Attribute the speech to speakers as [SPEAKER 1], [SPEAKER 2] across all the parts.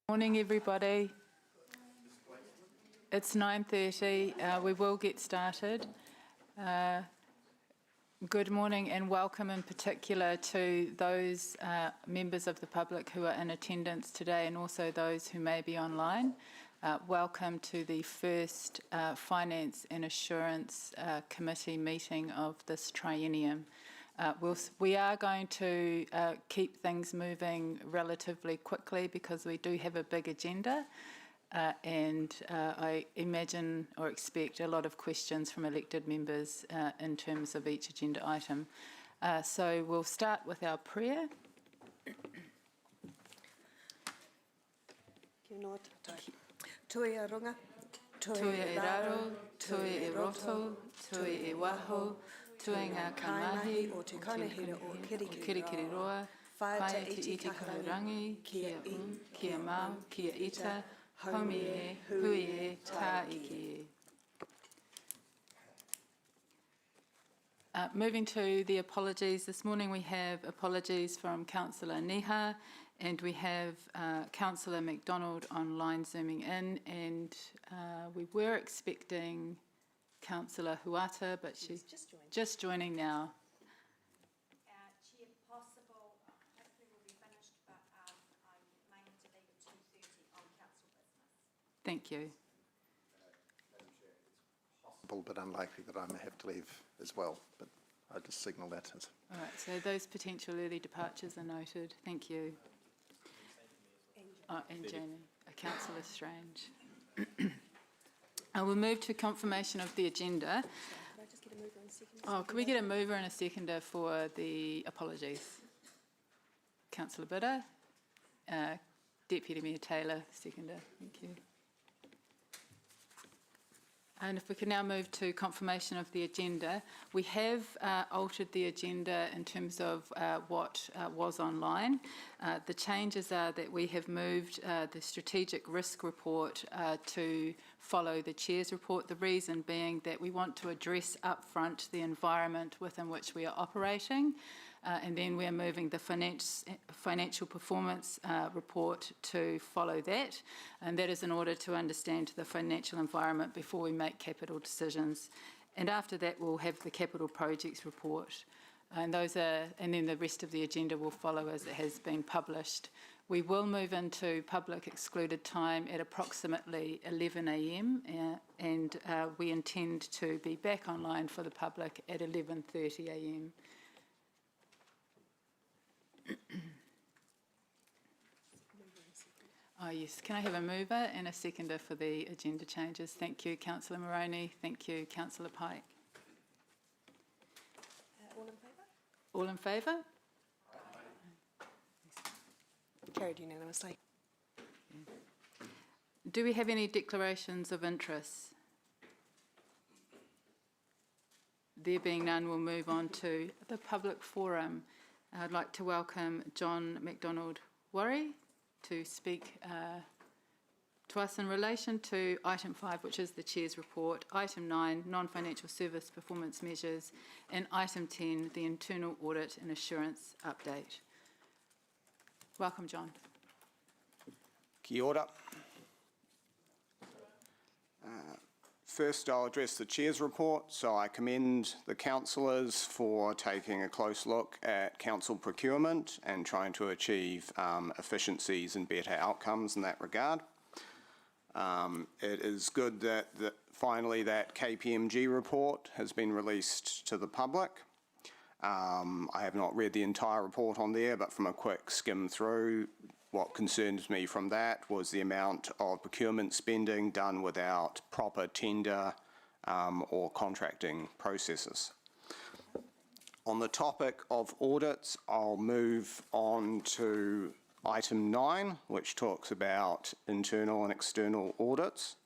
[SPEAKER 1] Morning, everybody. It's 9:30. We will get started. Good morning and welcome in particular to those members of the public who are in attendance today and also those who may be online. Welcome to the first Finance and Assurance Committee meeting of this triennium. We are going to keep things moving relatively quickly because we do have a big agenda and I imagine or expect a lot of questions from elected members in terms of each agenda item. So we'll start with our prayer.
[SPEAKER 2] Kia ora tātou. Tui a runga,
[SPEAKER 1] Tui e raro, tui e roto, tui e waho, tui ngā kamahi
[SPEAKER 2] o te kanahira o Kirikiri
[SPEAKER 1] roa, whae te iti kahurangi, kia kia mau, kia ita, haumi e, hui e, tā iki e. Moving to the apologies, this morning we have apologies from Councillor Niha and we have Councillor McDonald online zooming in, and we were expecting Councillor Huata, but she's just joining now.
[SPEAKER 3] Chair, possible, hopefully we'll be finished, but I may need to leave at 2:30 on council business.
[SPEAKER 1] Thank you.
[SPEAKER 4] Madam Chair, it's possible but unlikely that I may have to leave as well, but I just signal that as.
[SPEAKER 1] All right, so those potential early departures are noted. Thank you. And Janie, Councillor Strange. We'll move to confirmation of the agenda.
[SPEAKER 2] Can I just get a mover and a seconder?
[SPEAKER 1] Oh, could we get a mover and a seconder for the apologies? Councillor Bidder, Deputy Mayor Taylor, seconder. Thank you. And if we can now move to confirmation of the agenda. We have altered the agenda in terms of what was online. The changes are that we have moved the strategic risk report to follow the Chair's report, the reason being that we want to address upfront the environment within which we are operating. And then we're moving the financial performance report to follow that. And that is in order to understand the financial environment before we make capital decisions. And after that, we'll have the capital projects report. And then the rest of the agenda will follow as it has been published. We will move into public excluded time at approximately 11 a.m. And we intend to be back online for the public at 11:30 a.m. Oh yes, can I have a mover and a seconder for the agenda changes? Thank you, Councillor Moroney. Thank you, Councillor Pike.
[SPEAKER 2] All in favour?
[SPEAKER 1] All in favour?
[SPEAKER 2] Carried unanimously.
[SPEAKER 1] Do we have any declarations of interest? There being none, we'll move on to the public forum. I'd like to welcome John McDonald Worry to speak to us in relation to item 5, which is the Chair's report, item 9, non-financial service performance measures, and item 10, the internal audit and assurance update. Welcome, John.
[SPEAKER 5] Kia ora. First, I'll address the Chair's report. So I commend the councillors for taking a close look at council procurement and trying to achieve efficiencies and better outcomes in that regard. It is good that finally that KPMG report has been released to the public. I have not read the entire report on there, but from a quick skim through, what concerns me from that was the amount of procurement spending done without proper tender or contracting processes. On the topic of audits, I'll move on to item 9, which talks about internal and external audits.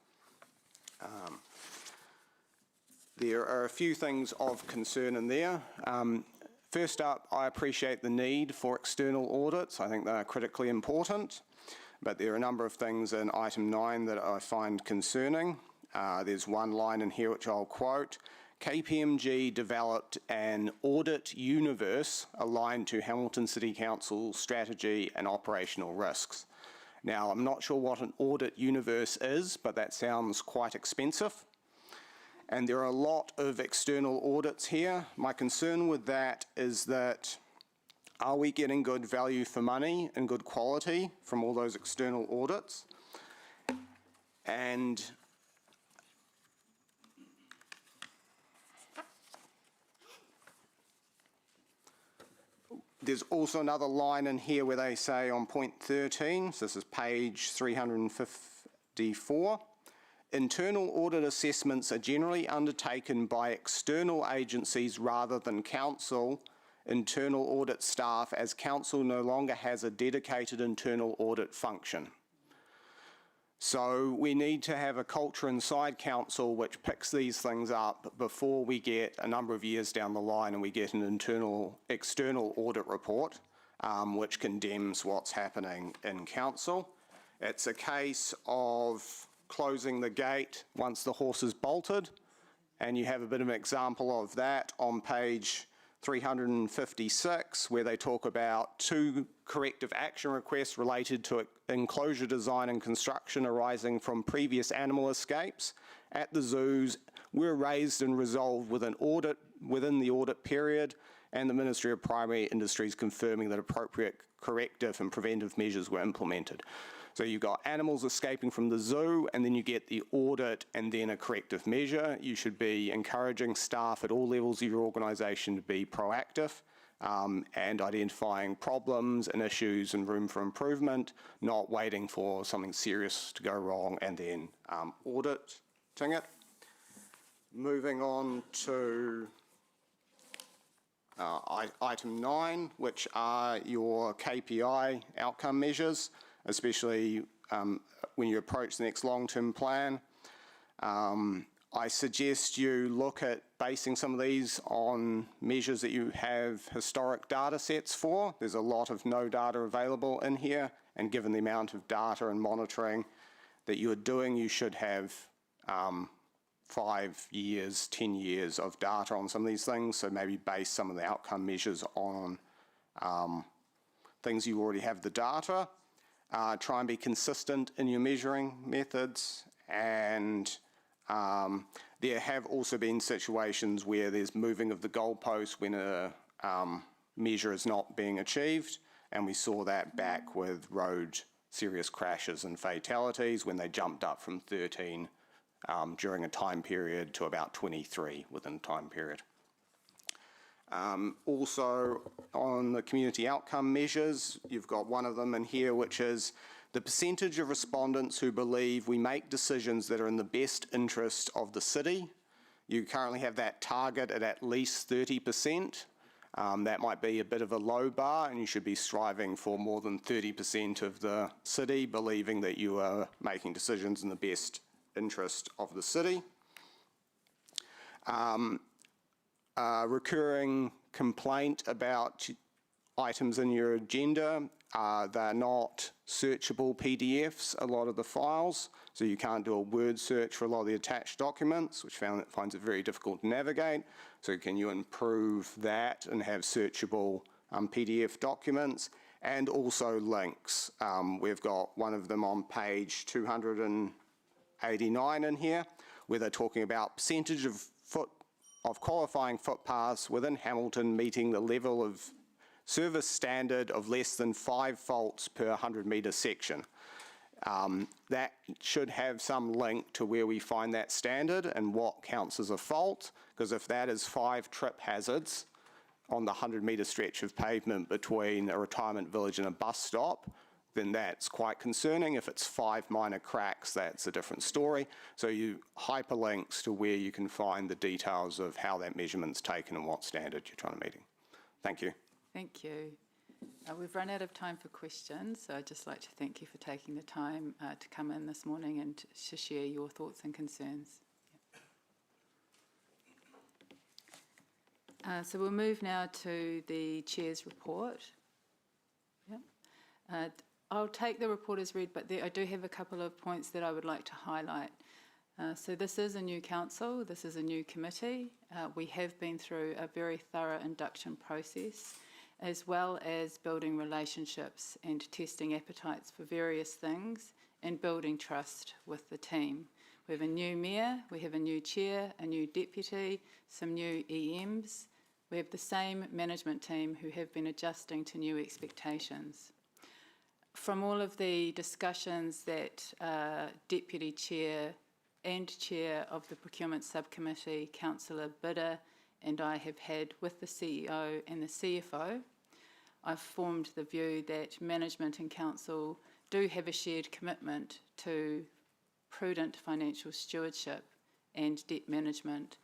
[SPEAKER 5] There are a few things of concern in there. First up, I appreciate the need for external audits. I think they are critically important, but there are a number of things in item 9 that I find concerning. There's one line in here which I'll quote. KPMG developed an audit universe aligned to Hamilton City Council's strategy and operational risks. Now, I'm not sure what an audit universe is, but that sounds quite expensive. And there are a lot of external audits here. My concern with that is that, are we getting good value for money and good quality from all those external audits? And there's also another line in here where they say on point 13, so this is page 354, internal audit assessments are generally undertaken by external agencies rather than council internal audit staff, as council no longer has a dedicated internal audit function. So we need to have a culture inside council which picks these things up before we get a number of years down the line and we get an external audit report which condemns what's happening in council. It's a case of closing the gate once the horse is bolted, and you have a bit of an example of that on page 356, where they talk about 2 corrective action requests related to enclosure design and construction arising from previous animal escapes at the zoos were raised and resolved within the audit period, and the Ministry of Primary Industries confirming that appropriate corrective and preventive measures were implemented. So you've got animals escaping from the zoo, and then you get the audit and then a corrective measure. You should be encouraging staff at all levels of your organisation to be proactive and identifying problems and issues and room for improvement, not waiting for something serious to go wrong and then auditing it. Moving on to item 9, which are your KPI outcome measures, especially when you approach the next long-term plan. I suggest you look at basing some of these on measures that you have historic data sets for. There's a lot of no data available in here, and given the amount of data and monitoring that you are doing, you should have 5 years, 10 years of data on some of these things, so maybe base some of the outcome measures on things you already have the data. Try and be consistent in your measuring methods, and there have also been situations where there's moving of the goalpost when a measure is not being achieved, and we saw that back with road serious crashes and fatalities when they jumped up from 13 during a time period to about 23 within a time period. Also on the community outcome measures, you've got one of them in here, which is the percentage of respondents who believe we make decisions that are in the best interest of the city. You currently have that target at least 30%. That might be a bit of a low bar, and you should be striving for more than 30% of the city believing that you are making decisions in the best interest of the city. Recurring complaint about items in your agenda. They're not searchable PDFs, a lot of the files, so you can't do a word search for a lot of the attached documents, which finds it very difficult to navigate. So can you improve that and have searchable PDF documents? And also links. We've got one of them on page 289 in here, where they're talking about percentage of qualifying footpaths within Hamilton meeting the level of service standard of less than 5 faults per 100 metre section. That should have some link to where we find that standard and what counts as a fault, because if that is 5 trip hazards on the 100 metre stretch of pavement between a retirement village and a bus stop, then that's quite concerning. If it's 5 minor cracks, that's a different story. So you hyperlinks to where you can find the details of how that measurement's taken and what standard you're trying to meet. Thank you.
[SPEAKER 1] Thank you. We've run out of time for questions, so I'd just like to thank you for taking the time to come in this morning and to share your thoughts and concerns. So we'll move now to the Chair's report. Yep. I'll take the report as read, but I do have a couple of points that I would like to highlight. So this is a new council, this is a new committee. We have been through a very thorough induction process, as well as building relationships and testing appetites for various things and building trust with the team. We have a new mayor, we have a new chair, a new deputy, some new EMs. We have the same management team who have been adjusting to new expectations. From all of the discussions that Deputy Chair and Chair of the Procurement Subcommittee, Councillor Bidder, and I have had with the CEO and the CFO, I've formed the view that management and council do have a shared commitment to prudent financial stewardship and debt management,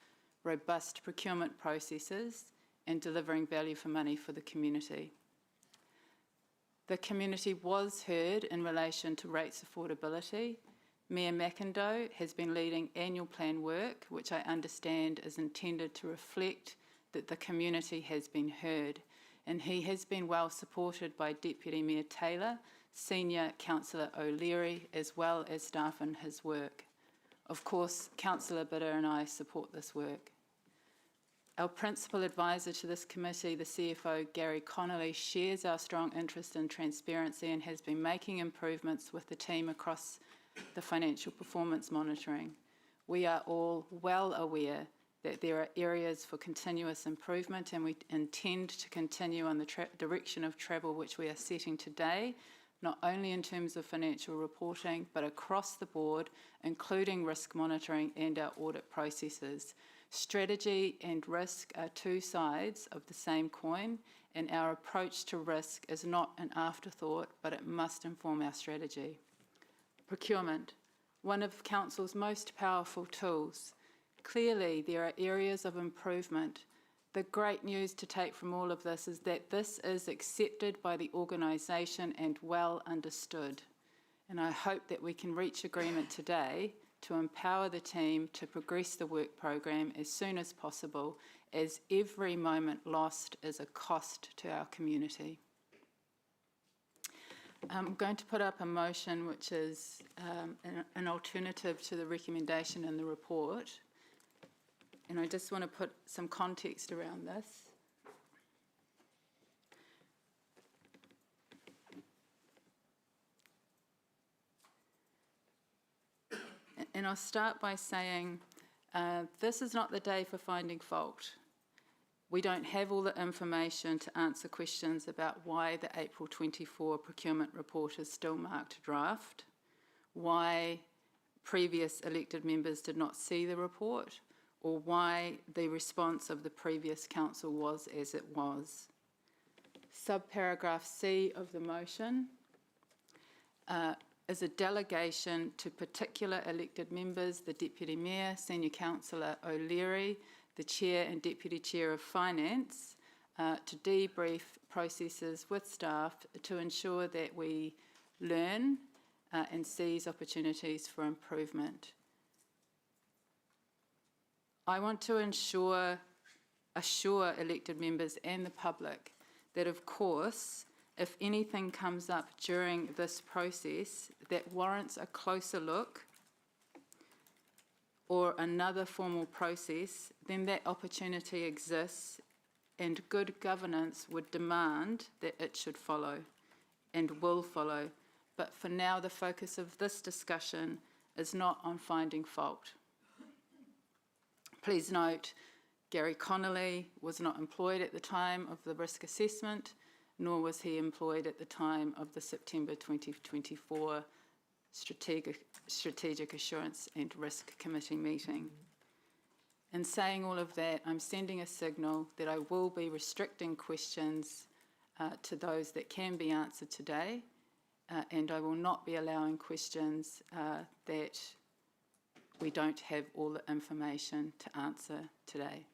[SPEAKER 1] robust procurement processes, and delivering value for money for the community. The community was heard in relation to rates affordability. Mayor McIndoe has been leading annual plan work, which I understand is intended to reflect that the community has been heard, and he has been well supported by Deputy Mayor Taylor, Senior Councillor O'Leary, as well as staff in his work. Of course, Councillor Bidder and I support this work. Our principal advisor to this committee, the CFO, Gary Connolly, shares our strong interest in transparency and has been making improvements with the team across the financial performance monitoring. We are all well aware that there are areas for continuous improvement, and we intend to continue on the direction of travel which we are setting today, not only in terms of financial reporting, but across the board, including risk monitoring and our audit processes. Strategy and risk are two sides of the same coin, and our approach to risk is not an afterthought, but it must inform our strategy. Procurement, one of Council's most powerful tools. Clearly, there are areas of improvement. The great news to take from all of this is that this is accepted by the organisation and well understood. And I hope that we can reach agreement today to empower the team to progress the work program as soon as possible, as every moment lost is a cost to our community. I'm going to put up a motion which is an alternative to the recommendation in the report. And I just want to put some context around this. And I'll start by saying this is not the day for finding fault. We don't have all the information to answer questions about why the April 24 procurement report is still marked draft, why previous elected members did not see the report, or why the response of the previous council was as it was. Subparagraph C of the motion is a delegation to particular elected members, the Deputy Mayor, Senior Councillor O'Leary, the Chair and Deputy Chair of Finance, to debrief processes with staff to ensure that we learn and seize opportunities for improvement. I want to assure elected members and the public that, of course, if anything comes up during this process that warrants a closer look or another formal process, then that opportunity exists, and good governance would demand that it should follow and will follow. But for now, the focus of this discussion is not on finding fault. Please note, Gary Connolly was not employed at the time of the risk assessment, nor was he employed at the time of the September 2024 Strategic Assurance and Risk Committee meeting. In saying all of that, I'm sending a signal that I will be restricting questions to those that can be answered today, and I will not be allowing questions that we don't have all the information to answer today.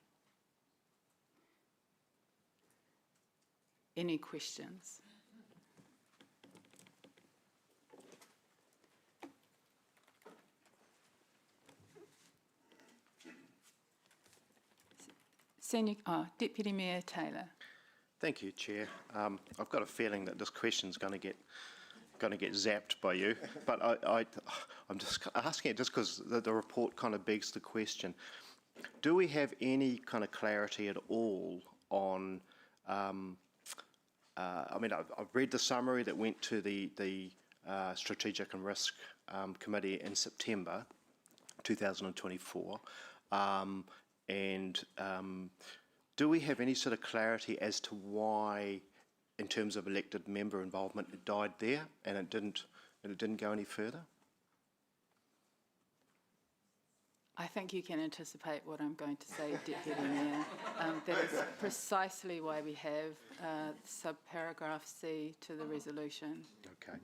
[SPEAKER 1] Any questions? Deputy Mayor Taylor.
[SPEAKER 6] Thank you, Chair. I've got a feeling that this question's going to get zapped by you, but I'm just asking it just because the report kind of begs the question. Do we have any kind of clarity at all on I mean, I've read the summary that went to the Strategic and Risk Committee in September 2024. Do we have any sort of clarity as to why, in terms of elected member involvement, it died there and it didn't go any further?
[SPEAKER 1] I think you can anticipate what I'm going to say, Deputy Mayor. That is precisely why we have subparagraph C to the resolution.
[SPEAKER 6] Okay.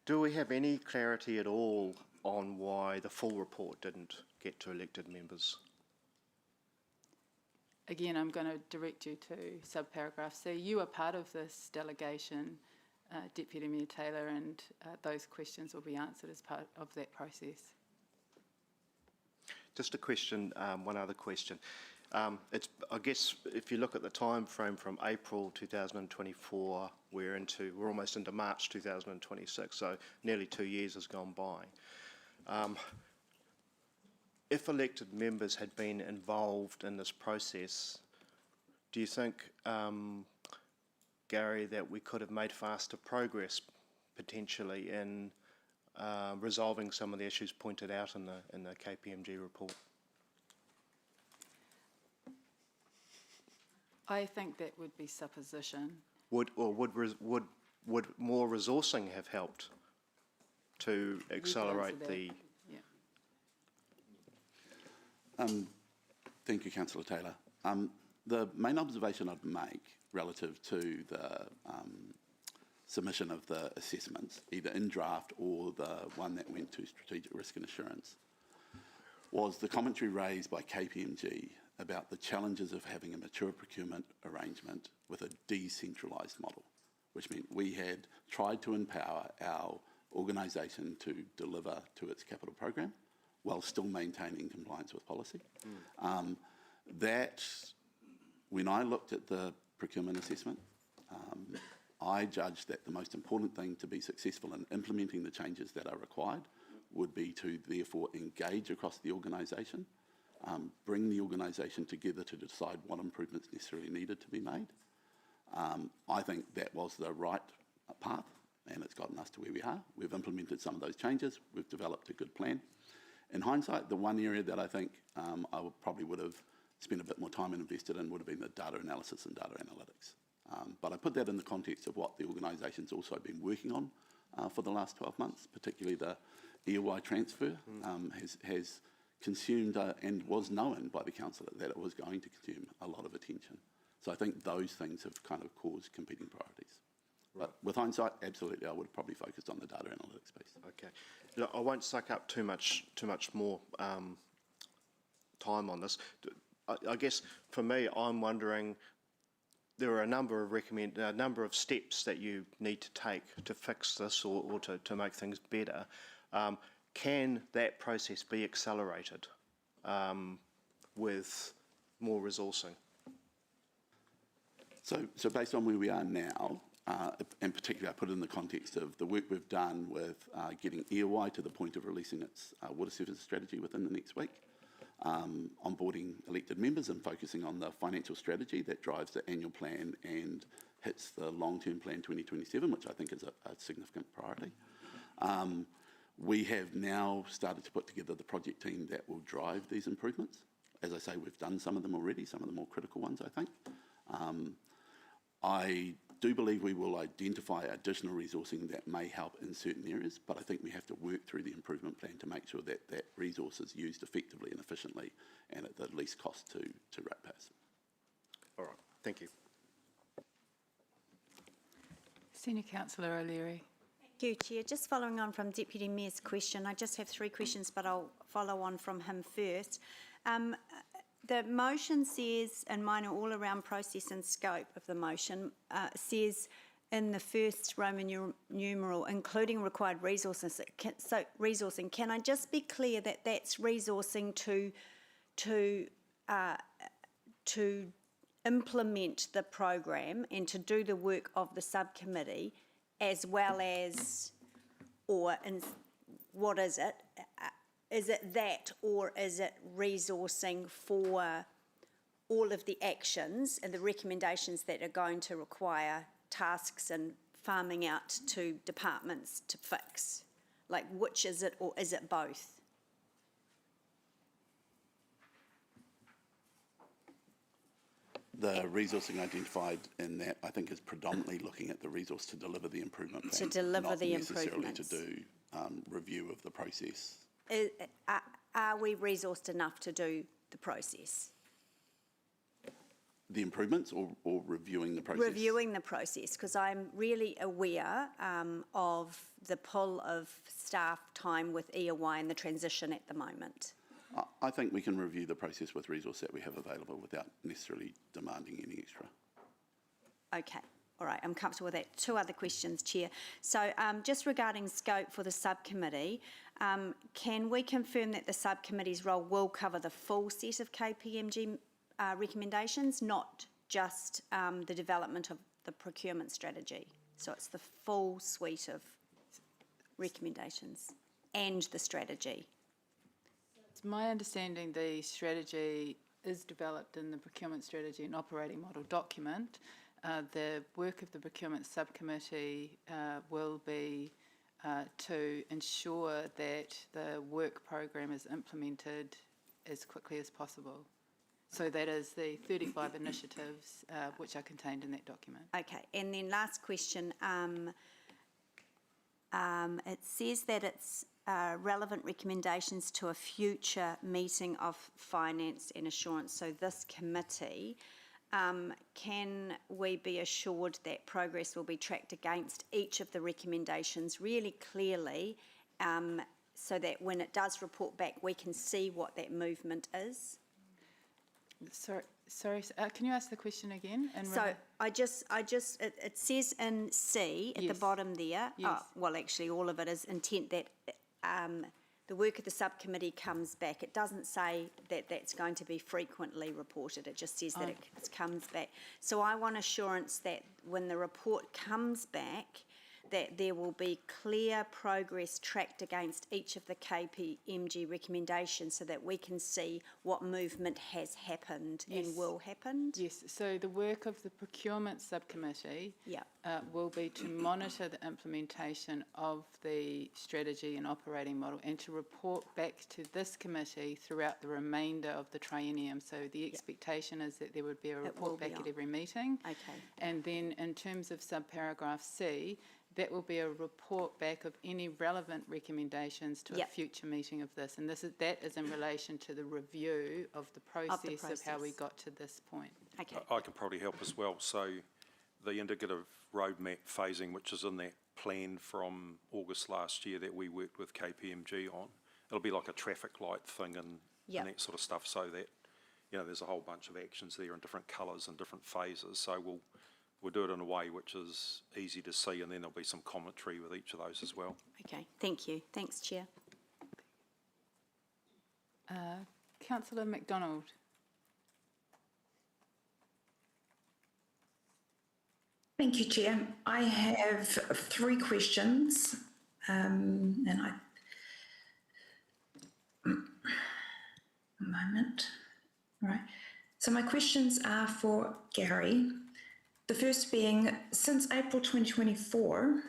[SPEAKER 6] Do we have any clarity at all on why the full report didn't get to elected members?
[SPEAKER 1] Again, I'm going to direct you to subparagraph C. You are part of this delegation, Deputy Mayor Taylor, and those questions will be answered as part of that process.
[SPEAKER 6] Just a question, one other question. I guess if you look at the time frame from April 2024, we're almost into March 2026, so nearly 2 years has gone by. If elected members had been involved in this process, do you think, Gary, that we could have made faster progress potentially in resolving some of the issues pointed out in the KPMG report?
[SPEAKER 1] I think that would be supposition.
[SPEAKER 6] Would more resourcing have helped to accelerate
[SPEAKER 1] that.
[SPEAKER 6] the?
[SPEAKER 1] Yeah.
[SPEAKER 7] Thank you, Councillor Taylor. The main observation I'd make relative to the submission of the assessments, either in draft or the one that went to Strategic Risk and Assurance, was the commentary raised by KPMG about the challenges of having a mature procurement arrangement with a decentralised model, which meant we had tried to empower our organisation to deliver to its capital program while still maintaining compliance with policy. That, when I looked at the procurement assessment, I judged that the most important thing to be successful in implementing the changes that are required would be to therefore engage across the organisation, bring the organisation together to decide what improvements necessarily needed to be made. I think that was the right path, and it's gotten us to where we are. We've implemented some of those changes. We've developed a good plan. In hindsight, the one area that I think probably would have spent a bit more time and invested in would have been the data analysis and data analytics. But I put that in the context of what the organisation's also been working on for the last 12 months, particularly the EOI transfer has consumed and was known by the council that it was going to consume a lot of attention. So I think those things have kind of caused competing priorities. Right. But with hindsight, absolutely, I would have probably focused on the data analytics space.
[SPEAKER 6] Okay. Look, I won't suck up too much more time on this. I guess for me, I'm wondering, there are a number of steps that you need to take to fix this or to make things better. Can that process be accelerated with more resourcing?
[SPEAKER 7] So based on where we are now, and particularly I put it in the context of the work we've done with getting EOI to the point of releasing its water services strategy within the next week, onboarding elected members and focusing on the financial strategy that drives the annual plan and hits the long-term plan 2027, which I think is a significant priority. We have now started to put together the project team that will drive these improvements. As I say, we've done some of them already, some of the more critical ones, I think. I do believe we will identify additional resourcing that may help in certain areas, but I think we have to work through the improvement plan to make sure that that resource is used effectively and efficiently and at the least cost to ratepayers.
[SPEAKER 6] All right, thank you.
[SPEAKER 1] Senior Councillor O'Leary.
[SPEAKER 3] Thank you, Chair. Just following on from Deputy Mayor's question, I just have 3 questions, but I'll follow on from him first. The motion says, and mine are all around process and scope of the motion, says in the first Roman numeral, including required resources. So resourcing, can I just be clear that that's resourcing to implement the program and to do the work of the subcommittee, as well as, or what is it? Is it that, or is it resourcing for all of the actions and the recommendations that are going to require tasks and farming out to departments to fix? Like, which is it, or is it both?
[SPEAKER 7] The resourcing identified in that, I think, is predominantly looking at the resource to deliver the improvement plan.
[SPEAKER 3] To deliver the
[SPEAKER 7] Not necessarily to
[SPEAKER 3] improvements.
[SPEAKER 7] do review of the process.
[SPEAKER 3] Are we resourced enough to do the process?
[SPEAKER 7] The improvements or reviewing the process?
[SPEAKER 3] Reviewing the process, because I'm really aware of the pull of staff time with EOY and the transition at the moment.
[SPEAKER 7] I think we can review the process with resource that we have available without necessarily demanding any extra.
[SPEAKER 3] Okay, all right, I'm comfortable with that. Two other questions, Chair. So just regarding scope for the subcommittee, can we confirm that the subcommittee's role will cover the full set of KPMG recommendations, not just the development of the procurement strategy? So it's the full suite of recommendations and the strategy.
[SPEAKER 1] It's my understanding the strategy is developed in the procurement strategy and operating model document. The work of the procurement subcommittee will be to ensure that the work program is implemented as quickly as possible. So that is the 35 initiatives which are contained in that document.
[SPEAKER 3] Okay, and then last question. It says that it's relevant recommendations to a future meeting of finance and assurance. So this committee, can we be assured that progress will be tracked against each of the recommendations really clearly, so that when it does report back, we can see what that movement is?
[SPEAKER 1] Sorry, can you ask the question again?
[SPEAKER 3] So it says in C at the
[SPEAKER 1] Yes.
[SPEAKER 3] bottom there,
[SPEAKER 1] Yes.
[SPEAKER 3] well, actually, all of it is intent that the work of the subcommittee comes back. It doesn't say that that's going to be frequently reported. It just says that it comes back. So I want assurance that when the report comes back, that there will be clear progress tracked against each of the KPMG recommendations so that we can see what movement has happened and
[SPEAKER 1] Yes.
[SPEAKER 3] will happen.
[SPEAKER 1] Yes, so the work of the procurement subcommittee
[SPEAKER 3] Yeah.
[SPEAKER 1] will be to monitor the implementation of the strategy and operating model and to report back to this committee throughout the remainder of the triennium. So the expectation is that there would be a
[SPEAKER 3] will
[SPEAKER 1] report
[SPEAKER 3] be
[SPEAKER 1] back
[SPEAKER 3] on.
[SPEAKER 1] at every meeting.
[SPEAKER 3] Okay.
[SPEAKER 1] And then in terms of subparagraph C, that will be a report back of any relevant recommendations to a
[SPEAKER 3] Yep.
[SPEAKER 1] future meeting of this. And that is in relation to the review of the process of how we
[SPEAKER 3] process.
[SPEAKER 1] got to this point.
[SPEAKER 3] Okay.
[SPEAKER 8] I can probably help as well. So the indicative roadmap phasing, which is in that plan from August last year that we worked with KPMG on, it'll be like a traffic light thing and
[SPEAKER 3] Yep.
[SPEAKER 8] that sort of stuff, so that, there's a whole bunch of actions there in different colours and different phases. So we'll do it in a way which is easy to see, and then there'll be some commentary with each of those as well.
[SPEAKER 3] Okay, thank you. Thanks, Chair.
[SPEAKER 1] Councillor MacDonald.
[SPEAKER 9] Thank you, Chair. I have three questions, and a moment. All right. So my questions are for Gary. The first being, since April 2024,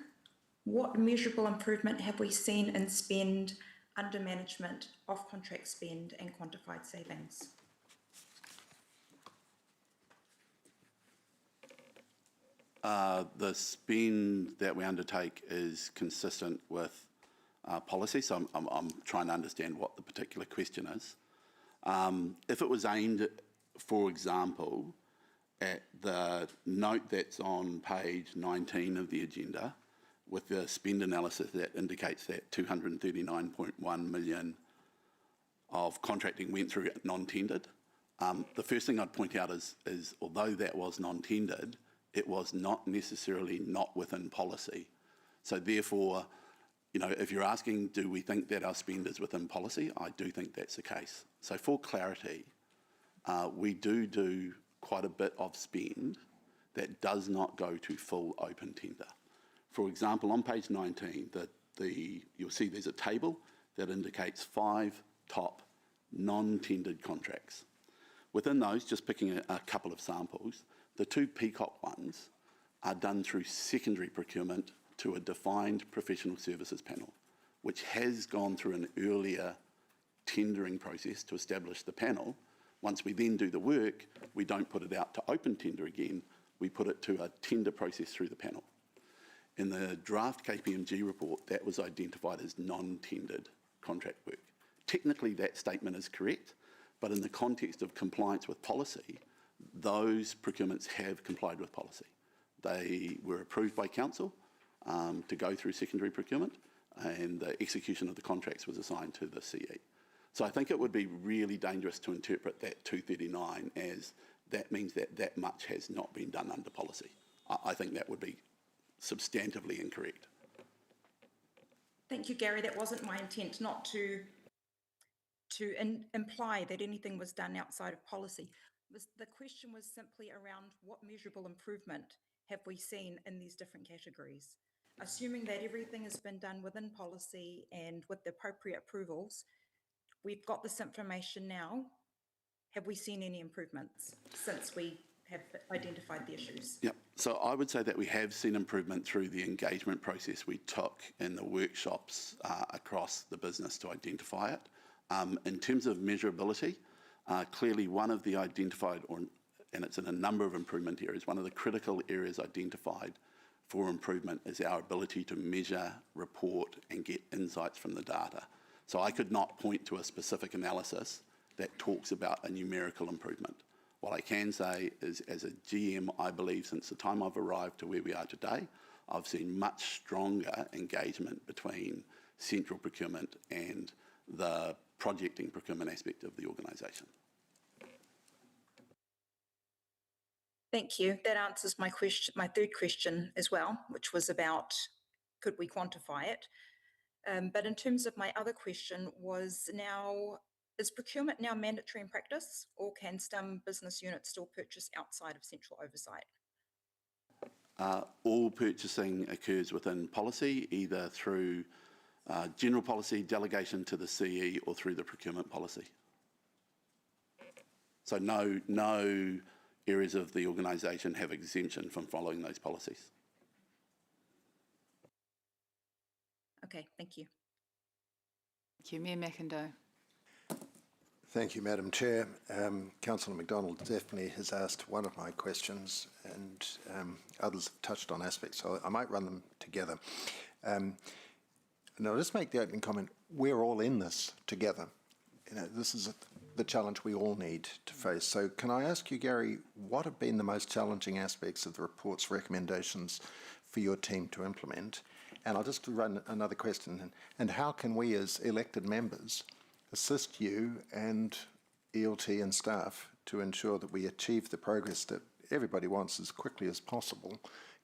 [SPEAKER 9] what measurable improvement have we seen in spend under management, off-contract spend and quantified savings?
[SPEAKER 7] The spend that we undertake is consistent with policy, so I'm trying to understand what the particular question is. If it was aimed, for example, at the note that's on page 19 of the agenda, with the spend analysis that indicates that 239.1 million of contracting went through non-tendered, the first thing I'd point out is although that was non-tendered, it was not necessarily not within policy. So therefore, if you're asking, do we think that our spend is within policy? I do think that's the case. So for clarity, we do quite a bit of spend that does not go to full open tender. For example, on page 19, you'll see there's a table that indicates 5 top non-tendered contracts. Within those, just picking a couple of samples, the 2 Peacock ones are done through secondary procurement to a defined professional services panel, which has gone through an earlier tendering process to establish the panel. Once we then do the work, we don't put it out to open tender again, we put it to a tender process through the panel. In the draft KPMG report, that was identified as non-tendered contract work. Technically, that statement is correct, but in the context of compliance with policy, those procurements have complied with policy. They were approved by council to go through secondary procurement, and the execution of the contracts was assigned to the CE. So I think it would be really dangerous to interpret that 239 as that means that that much has not been done under policy. I think that would be substantively incorrect.
[SPEAKER 9] Thank you, Gary. That wasn't my intent, not to imply that anything was done outside of policy. The question was simply around what measurable improvement have we seen in these different categories? Assuming that everything has been done within policy and with the appropriate approvals, we've got this information now. Have we seen any improvements since we have identified the issues?
[SPEAKER 7] Yep. So I would say that we have seen improvement through the engagement process we took in the workshops across the business to identify it. In terms of measurability, clearly one of the identified, and it's in a number of improvement areas, one of the critical areas identified for improvement is our ability to measure, report, and get insights from the data. So I could not point to a specific analysis that talks about a numerical improvement. What I can say is, as a GM, I believe since the time I've arrived to where we are today, I've seen much stronger engagement between central procurement and the projecting procurement aspect of the organisation.
[SPEAKER 9] Thank you. That answers my question, my third question as well, which was about could we quantify it? But in terms of my other question was now, is procurement now mandatory in practice, or can some business units still purchase outside of central oversight?
[SPEAKER 7] All purchasing occurs within policy, either through general policy, delegation to the CE, or through the procurement policy. So no areas of the organisation have exemption from following those policies.
[SPEAKER 9] Okay, thank you.
[SPEAKER 1] Thank you. Mayor McIndoe.
[SPEAKER 4] Thank you, Madam Chair. Councillor McDonald definitely has asked one of my questions, and others have touched on aspects, so I might run them together. And I'll just make the opening comment, we're all in this together. You know, this is the challenge we all need to face. So can I ask you, Gary, what have been the most challenging aspects of the report's recommendations for your team to implement? And I'll just run another question. And how can we as elected members assist you and ELT and staff to ensure that we achieve the progress that everybody wants as quickly as possible,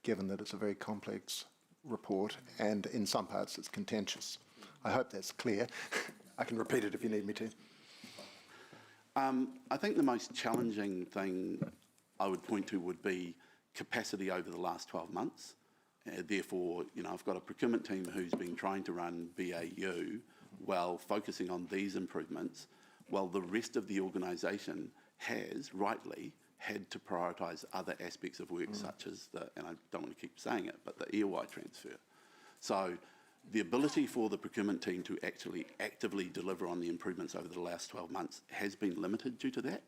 [SPEAKER 4] given that it's a very complex report and in some parts it's contentious? I hope that's clear. I can repeat it if you need me to.
[SPEAKER 7] I think the most challenging thing I would point to would be capacity over the last 12 months. Therefore, you know, I've got a procurement team who's been trying to run BAU while focusing on these improvements, while the rest of the organisation has, rightly, had to prioritise other aspects of work such as and I don't want to keep saying it, but the EOI transfer. So the ability for the procurement team to actually actively deliver on the improvements over the last 12 months has been limited due to that,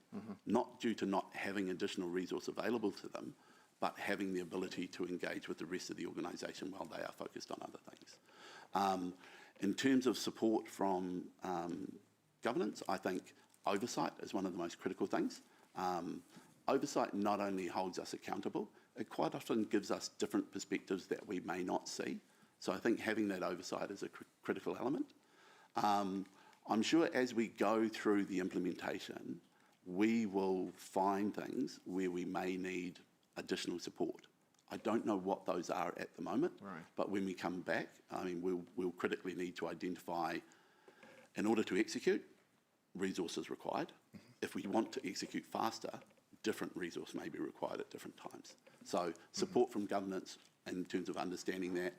[SPEAKER 7] not due to not having additional resource available to them, but having the ability to engage with the rest of the organisation while they are focused on other things. In terms of support from governance, I think oversight is one of the most critical things. Oversight not only holds us accountable, it quite often gives us different perspectives that we may not see. So I think having that oversight is a critical element. I'm sure as we go through the implementation, we will find things where we may need additional support. I don't know what those are at the moment, but when we come back, I mean, we'll critically need to identify, in order to execute, resources required. If we want to execute faster, different resource may be required at different times. So support from governance in terms of understanding that,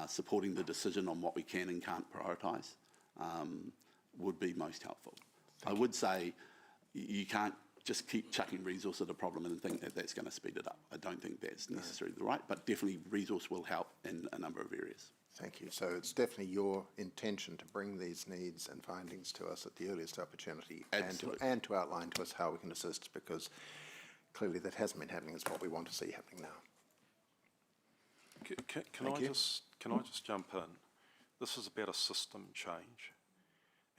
[SPEAKER 7] supporting the decision on what we can and can't prioritise would be most helpful. I would say you can't just keep chucking resource at a problem and think that that's going to speed it up. I don't think that's necessarily the right, but definitely resource will help in a number of areas.
[SPEAKER 4] Thank you. So it's definitely your intention to bring these needs and findings to us at the earliest opportunity and to outline to us how we can assist, because clearly that hasn't been happening, is what we want to see happening now.
[SPEAKER 8] Can I just jump in? This is about a system change.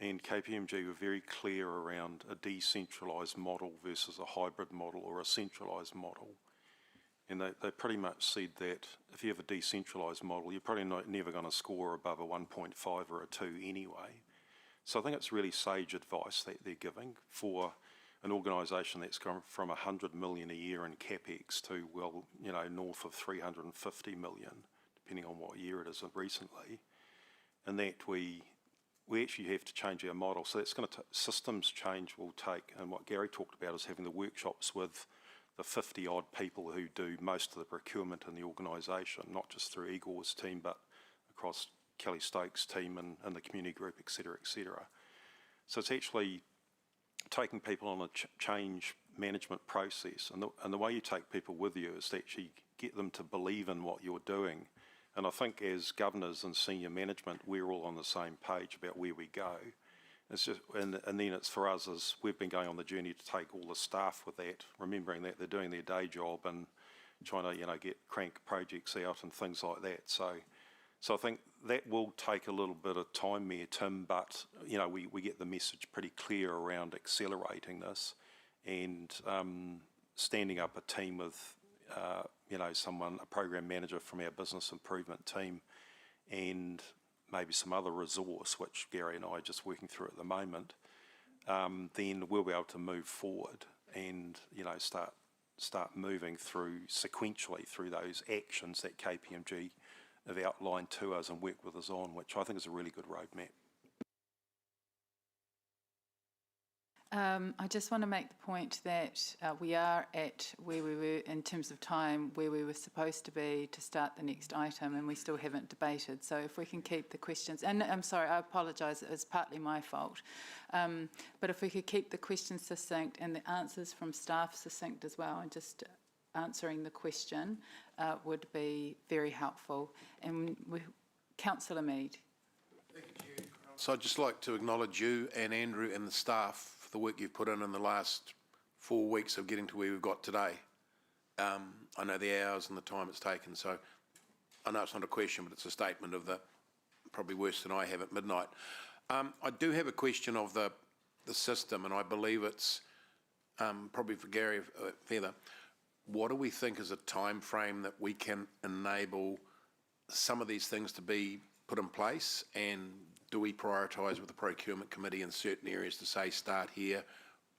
[SPEAKER 8] And KPMG were very clear around a decentralised model versus a hybrid model or a centralised model. And they pretty much said that if you have a decentralised model, you're probably never going to score above a 1.5 or a 2 anyway. So I think it's really sage advice that they're giving for an organisation that's gone from 100 million a year in CapEx to, well, you know, north of 350 million, depending on what year it is recently, and that we actually have to change our model. So that's going to systems change will take, and what Gary talked about is having the workshops with the 50-odd people who do most of the procurement in the organisation, not just through Igor's team, but across Kelly Stokes' team and the community group, et cetera, et cetera. So it's actually taking people on a change management process, and the way you take people with you is to actually get them to believe in what you're doing. And I think as governors and senior management, we're all on the same page about where we go. It's just, and then it's for us as we've been going on the journey to take all the staff with that, remembering that they're doing their day job and trying to, you know, get crank projects out and things like that. So I think that will take a little bit of time there, Tim, but, you know, we get the message pretty clear around accelerating this and standing up a team with, you know, a program manager from our business improvement team and maybe some other resource, which Gary and I are just working through at the moment, then we'll be able to move forward and, you know, start moving through sequentially through those actions that KPMG have outlined to us and worked with us on, which I think is a really good roadmap.
[SPEAKER 1] I just want to make the point that we are at where we were in terms of time, where we were supposed to be to start the next item, and we still haven't debated. So if we can keep the questions, and I'm sorry, I apologise, it's partly my fault, but if we could keep the questions succinct and the answers from staff succinct as well, and just answering the question would be very helpful. And Councillor Mead.
[SPEAKER 10] Thank you, Chair. So I'd just like to acknowledge you and Andrew and the staff for the work you've put in the last 4 weeks of getting to where we've got today. I know the hours and the time it's taken, so I know it's not a question, but it's a statement of the probably worse than I have at midnight. I do have a question of the system, and I believe it's probably for Gary Feather. What do we think is a time frame that we can enable some of these things to be put in place, and do we prioritise with the procurement committee in certain areas to say start here?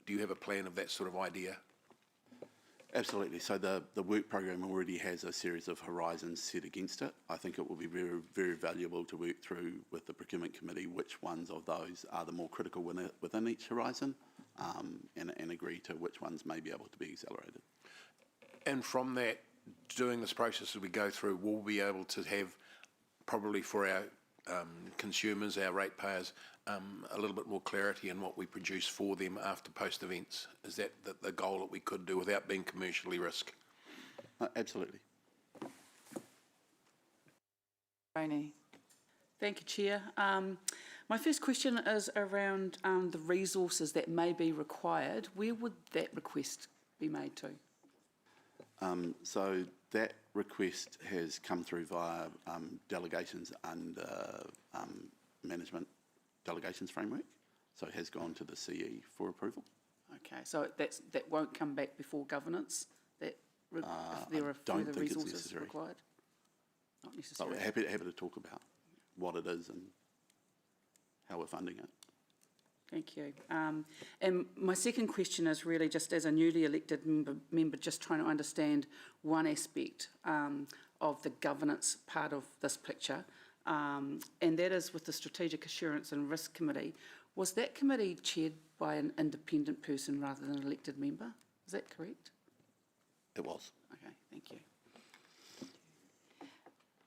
[SPEAKER 10] Do you have a plan of that sort of idea?
[SPEAKER 7] Absolutely. So the work program already has a series of horizons set against it. I think it will be very, very valuable to work through with the procurement committee which ones of those are the more critical within each horizon, and agree to which ones may be able to be accelerated.
[SPEAKER 10] And from that, doing this process as we go through, we'll be able to have probably for our consumers, our ratepayers, a little bit more clarity in what we produce for them after post events. Is that the goal that we could do without being commercially risk?
[SPEAKER 7] Absolutely.
[SPEAKER 1] Roni.
[SPEAKER 11] Thank you, Chair. My first question is around the resources that may be required. Where would that request be made to?
[SPEAKER 7] So that request has come through via delegations and management delegations framework. So it has gone to the CE for approval.
[SPEAKER 11] Okay, so that won't come back before governance, that if there are further resources required? Not necessarily.
[SPEAKER 7] But we're happy to talk about what it is and how we're funding it.
[SPEAKER 11] Thank you. And my second question is really just as a newly elected member just trying to understand one aspect of the governance part of this picture, and that is with the Strategic Assurance and Risk Committee. Was that committee chaired by an independent person rather than an elected member? Is that correct?
[SPEAKER 7] It was.
[SPEAKER 11] Okay, thank you.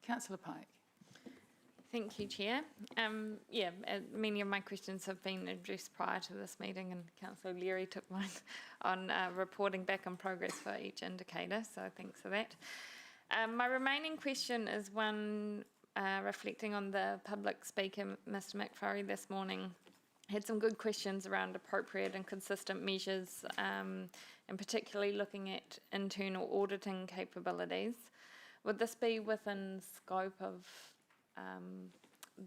[SPEAKER 1] Councillor Pike.
[SPEAKER 12] Thank you, Chair. Many of my questions have been addressed prior to this meeting, and Councillor Leary took mine on reporting back on progress for each indicator, so thanks for that. My remaining question is one reflecting on the public speaker, Mr. McFurry, this morning. Had some good questions around appropriate and consistent measures, and particularly looking at internal auditing capabilities. Would this be within scope of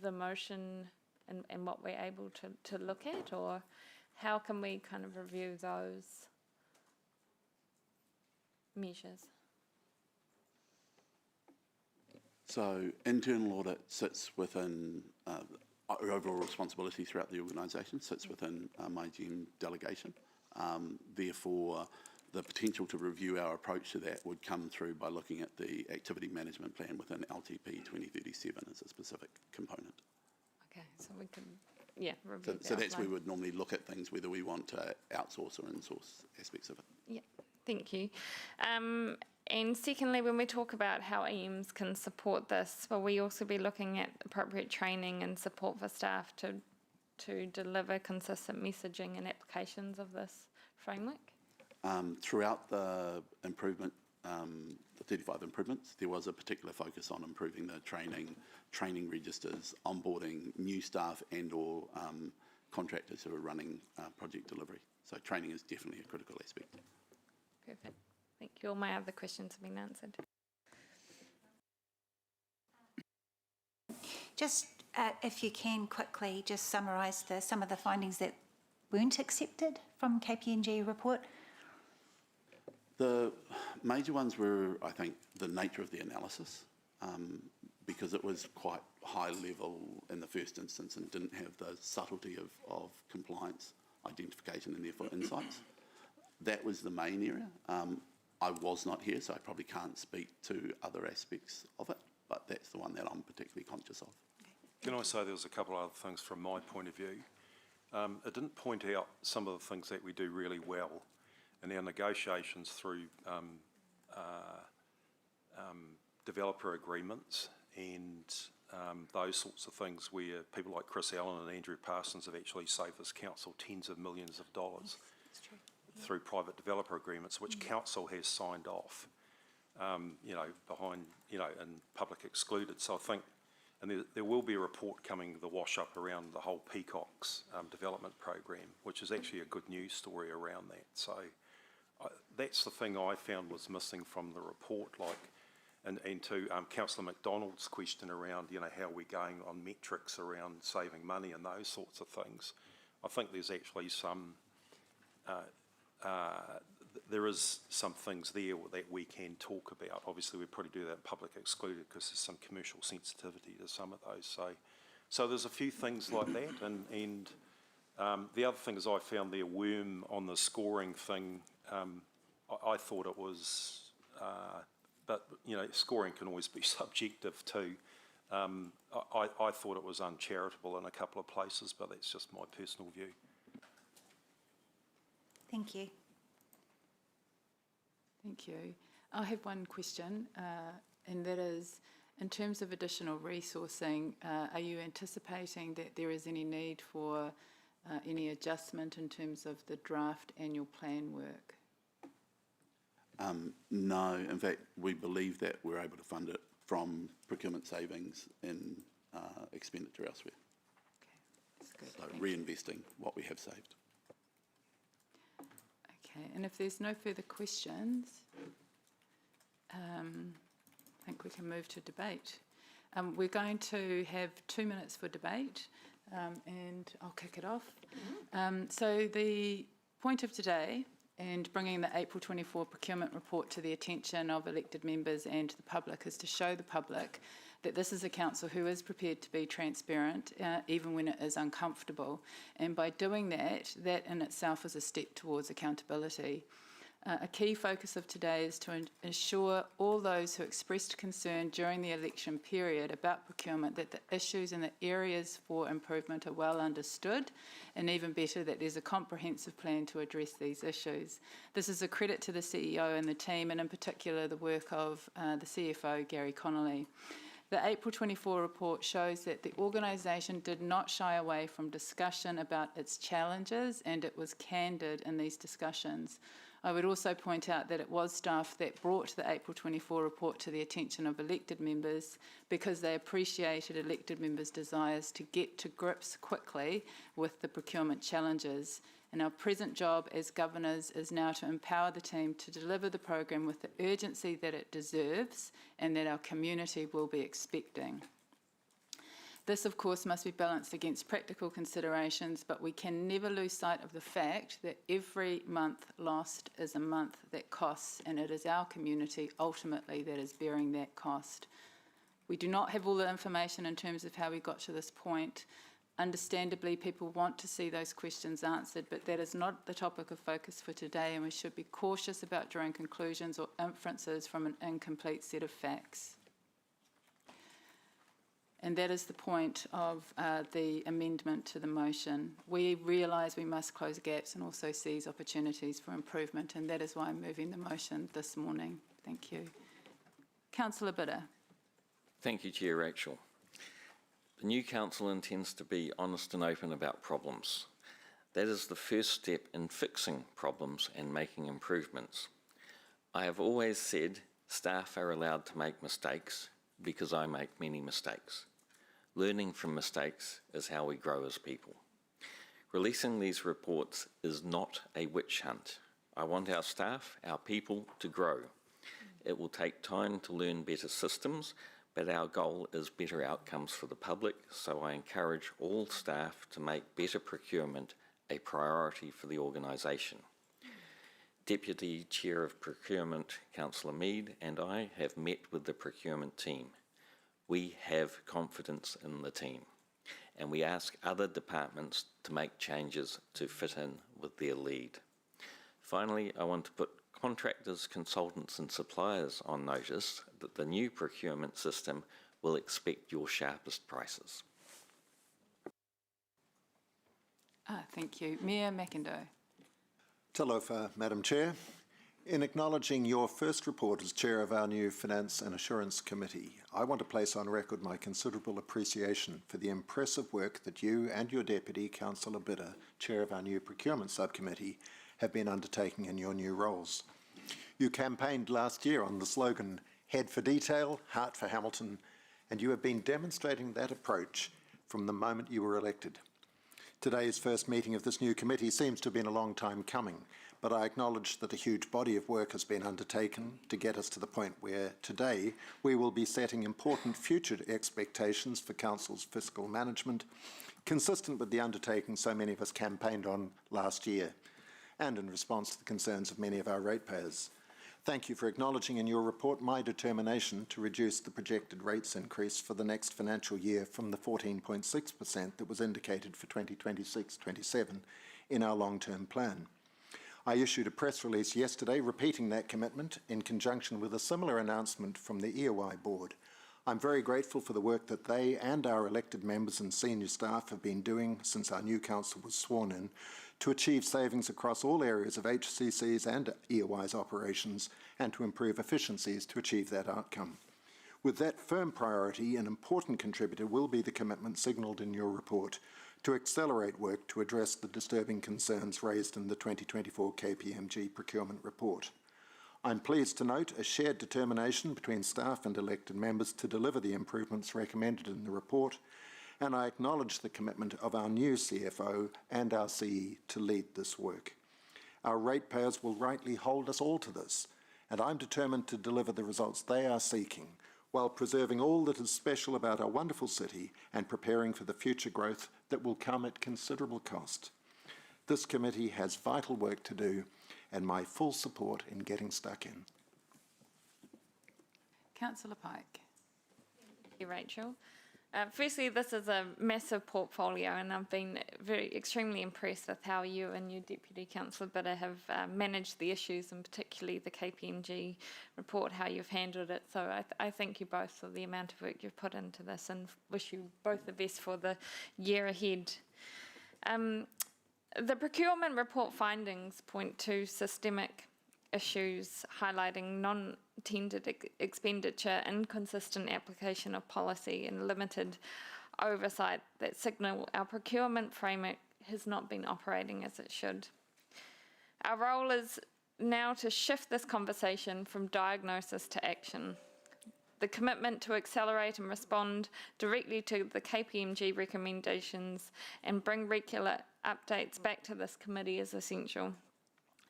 [SPEAKER 12] the motion and what we're able to look at, or how can we kind of review those measures?
[SPEAKER 7] So internal audit sits within our overall responsibility throughout the organisation, sits within my GM delegation. Therefore, the potential to review our approach to that would come through by looking at the activity management plan within LTP 2037 as a specific component.
[SPEAKER 12] Okay, so we can, review
[SPEAKER 7] So that's where we would normally look at things, whether we want to outsource or insource aspects of it.
[SPEAKER 12] Yeah, thank you. And secondly, when we talk about how EAMS can support this, will we also be looking at appropriate training and support for staff to deliver consistent messaging and applications of this framework?
[SPEAKER 7] Throughout the improvement, the 35 improvements, there was a particular focus on improving the training registers, onboarding new staff and or contractors who are running project delivery. So training is definitely a critical aspect.
[SPEAKER 12] Perfect. Thank you. All my other questions have been answered.
[SPEAKER 13] Just if you can quickly just summarise some of the findings that weren't accepted from KPMG report.
[SPEAKER 7] The major ones were, I think, the nature of the analysis, because it was quite high level in the first instance and didn't have the subtlety of compliance identification and therefore insights. That was the main area. I was not here, so I probably can't speak to other aspects of it, but that's the one that I'm particularly conscious of.
[SPEAKER 8] Can I say there was a couple of other things from my point of view? It didn't point out some of the things that we do really well in our negotiations through developer agreements and those sorts of things where people like Chris Allen and Andrew Parsons have actually saved this council tens of millions of dollars through private developer agreements, which council has signed off, behind, and public excluded. So I think, and there will be a report coming, the wash up around the whole Peacocks development program, which is actually a good news story around that. So that's the thing I found was missing from the report, and to Councillor McDonald's question around, how we're going on metrics around saving money and those sorts of things. I think there's actually some, there is some things there that we can talk about. Obviously, we'd probably do that in public excluded because there's some commercial sensitivity to some of those. So there's a few things like that, and the other thing is I found their worm on the scoring thing. I thought it was, but scoring can always be subjective too. I thought it was uncharitable in a couple of places, but that's just my personal view.
[SPEAKER 13] Thank you.
[SPEAKER 1] Thank you. I have one question, and that is, in terms of additional resourcing, are you anticipating that there is any need for any adjustment in terms of the draft annual plan work?
[SPEAKER 7] No, in fact, we believe that we're able to fund it from procurement savings in expenditure elsewhere.
[SPEAKER 1] Okay, that's good.
[SPEAKER 7] So reinvesting what we have saved.
[SPEAKER 1] Okay, and if there's no further questions, I think we can move to debate. We're going to have 2 minutes for debate, and I'll kick it off. So the point of today, and bringing the April 24 procurement report to the attention of elected members and the public, is to show the public that this is a council who is prepared to be transparent, even when it is uncomfortable. And by doing that, that in itself is a step towards accountability. A key focus of today is to ensure all those who expressed concern during the election period about procurement that the issues and the areas for improvement are well understood, and even better, that there's a comprehensive plan to address these issues. This is a credit to the CEO and the team, and in particular the work of the CFO, Gary Connolly. The April 24 report shows that the organisation did not shy away from discussion about its challenges, and it was candid in these discussions. I would also point out that it was staff that brought the April 24 report to the attention of elected members because they appreciated elected members' desires to get to grips quickly with the procurement challenges. And our present job as governors is now to empower the team to deliver the program with the urgency that it deserves and that our community will be expecting. This, of course, must be balanced against practical considerations, but we can never lose sight of the fact that every month lost is a month that costs, and it is our community ultimately that is bearing that cost. We do not have all the information in terms of how we got to this point. Understandably, people want to see those questions answered, but that is not the topic of focus for today, and we should be cautious about drawing conclusions or inferences from an incomplete set of facts. And that is the point of the amendment to the motion. We realise we must close gaps and also seize opportunities for improvement, and that is why I'm moving the motion this morning. Thank you. Councillor Bidder.
[SPEAKER 14] Thank you, Chair Rachel. The new council intends to be honest and open about problems. That is the first step in fixing problems and making improvements. I have always said staff are allowed to make mistakes because I make many mistakes. Learning from mistakes is how we grow as people. Releasing these reports is not a witch hunt. I want our staff, our people, to grow. It will take time to learn better systems, but our goal is better outcomes for the public, so I encourage all staff to make better procurement a priority for the organisation. Deputy Chair of Procurement, Councillor Mead, and I have met with the procurement team. We have confidence in the team, and we ask other departments to make changes to fit in with their lead. Finally, I want to put contractors, consultants and suppliers on notice that the new procurement system will expect your sharpest prices.
[SPEAKER 1] Thank you. Mayor McIndoe.
[SPEAKER 4] Talofa, Madam Chair. In acknowledging your first report as Chair of our new Finance and Assurance Committee, I want to place on record my considerable appreciation for the impressive work that you and your Deputy, Councillor Bidder, Chair of our new Procurement Subcommittee, have been undertaking in your new roles. You campaigned last year on the slogan, Head for Detail, Heart for Hamilton, and you have been demonstrating that approach from the moment you were elected. Today's first meeting of this new committee seems to have been a long time coming, but I acknowledge that a huge body of work has been undertaken to get us to the point where today we will be setting important future expectations for Council's fiscal management, consistent with the undertaking so many of us campaigned on last year, and in response to the concerns of many of our ratepayers. Thank you for acknowledging in your report my determination to reduce the projected rates increase for the next financial year from the 14.6% that was indicated for 2026-27 in our long-term plan. I issued a press release yesterday repeating that commitment in conjunction with a similar announcement from the EOI board. I'm very grateful for the work that they and our elected members and senior staff have been doing since our new council was sworn in to achieve savings across all areas of HCC's and EOI's operations and to improve efficiencies to achieve that outcome. With that firm priority, an important contributor will be the commitment signalled in your report to accelerate work to address the disturbing concerns raised in the 2024 KPMG procurement report. I'm pleased to note a shared determination between staff and elected members to deliver the improvements recommended in the report, and I acknowledge the commitment of our new CFO and our CE to lead this work. Our ratepayers will rightly hold us all to this, and I'm determined to deliver the results they are seeking while preserving all that is special about our wonderful city and preparing for the future growth that will come at considerable cost. This committee has vital work to do and my full support in getting stuck in.
[SPEAKER 1] Councillor Pike.
[SPEAKER 12] Thank you, Rachel. Firstly, this is a massive portfolio, and I've been extremely impressed with how you and your Deputy Councillor Bidder have managed the issues, and particularly the KPMG report, how you've handled it. So I thank you both for the amount of work you've put into this and wish you both the best for the year ahead. The procurement report findings point to systemic issues highlighting non-tendered expenditure, inconsistent application of policy and limited oversight that signal our procurement framework has not been operating as it should. Our role is now to shift this conversation from diagnosis to action. The commitment to accelerate and respond directly to the KPMG recommendations and bring regular updates back to this committee is essential.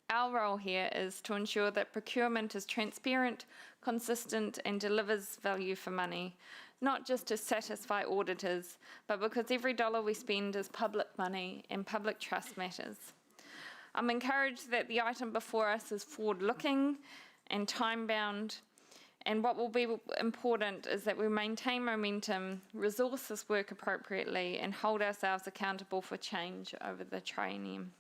[SPEAKER 12] Our role here is to ensure that procurement is transparent, consistent, and delivers value for money, not just to satisfy auditors, but because every dollar we spend is public money and public trust matters. I'm encouraged that the item before us is forward-looking and time-bound, and what will be important is that we maintain momentum, resource this work appropriately, and hold ourselves accountable for change over the triennium.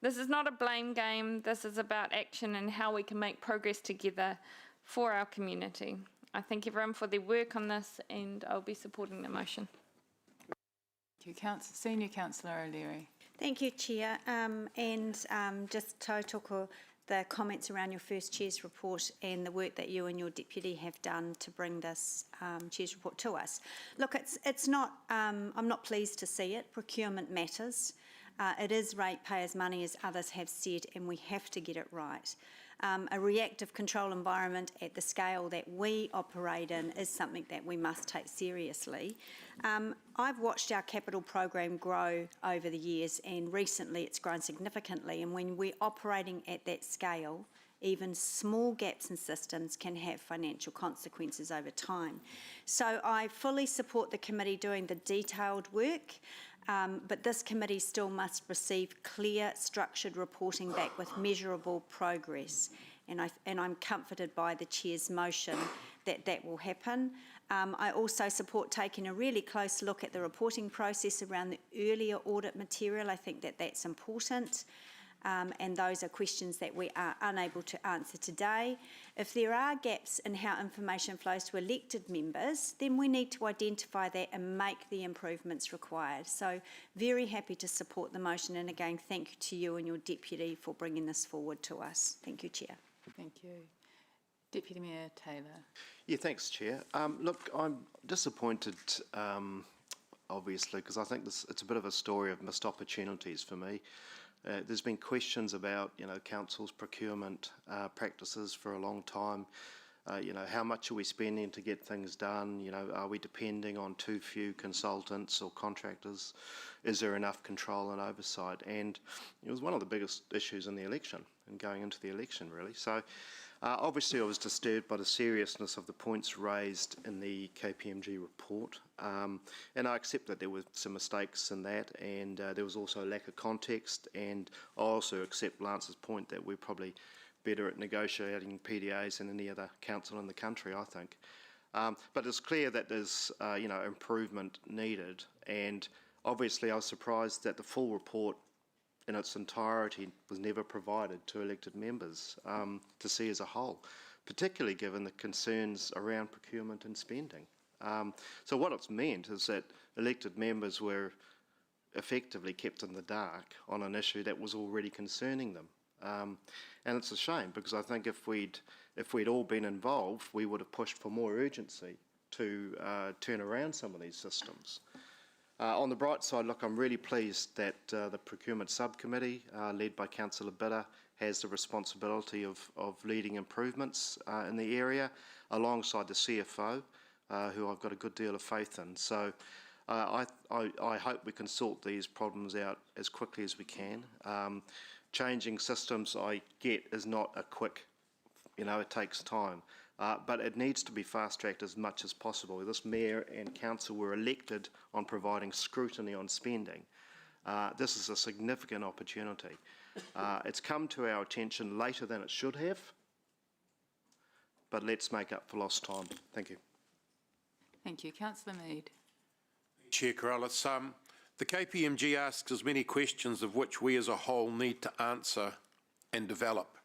[SPEAKER 12] This is not a blame game. This is about action and how we can make progress together for our community. I thank everyone for their work on this, and I'll be supporting the motion.
[SPEAKER 1] Thank you, Senior Councillor O'Leary.
[SPEAKER 3] Thank you, Chair. Just tautoko the comments around your first Chair's report and the work that you and your deputy have done to bring this Chair's report to us. Look, it's not. I'm not pleased to see it. Procurement matters. It is ratepayers' money, as others have said, and we have to get it right. A reactive control environment at the scale that we operate in is something that we must take seriously. I've watched our capital program grow over the years, and recently it's grown significantly, and when we're operating at that scale, even small gaps in systems can have financial consequences over time. So I fully support the committee doing the detailed work, but this committee still must receive clear, structured reporting back with measurable progress. And I'm comforted by the Chair's motion that that will happen. I also support taking a really close look at the reporting process around the earlier audit material. I think that that's important. And those are questions that we are unable to answer today. If there are gaps in how information flows to elected members, then we need to identify that and make the improvements required. So very happy to support the motion, and again, thank you to you and your deputy for bringing this forward to us. Thank you, Chair.
[SPEAKER 1] Thank you. Deputy Mayor Taylor.
[SPEAKER 6] Yeah, thanks, Chair. Look, I'm disappointed, obviously, because I think it's a bit of a story of missed opportunities for me. There's been questions about, council's procurement practices for a long time. How much are we spending to get things done? Are we depending on too few consultants or contractors? Is there enough control and oversight? And it was one of the biggest issues in the election and going into the election, really. So obviously I was disturbed by the seriousness of the points raised in the KPMG report. And I accept that there were some mistakes in that, and there was also a lack of context. And I also accept Lance's point that we're probably better at negotiating PDAs than any other council in the country, I think. But it's clear that there's, improvement needed. And obviously I was surprised that the full report in its entirety was never provided to elected members to see as a whole, particularly given the concerns around procurement and spending. So what it's meant is that elected members were effectively kept in the dark on an issue that was already concerning them. And it's a shame, because I think if we'd all been involved, we would have pushed for more urgency to turn around some of these systems. On the bright side, look, I'm really pleased that the procurement subcommittee, led by Councillor Bidder, has the responsibility of leading improvements in the area, alongside the CFO, who I've got a good deal of faith in. So I hope we can sort these problems out as quickly as we can. Changing systems, I get, is not a quick, it takes time. But it needs to be fast-tracked as much as possible. This Mayor and Council were elected on providing scrutiny on spending. This is a significant opportunity. It's come to our attention later than it should have, but let's make up for lost time. Thank you.
[SPEAKER 1] Thank you. Councillor Mead.
[SPEAKER 10] Chair Corrales, the KPMG asks as many questions of which we as a whole need to answer and develop.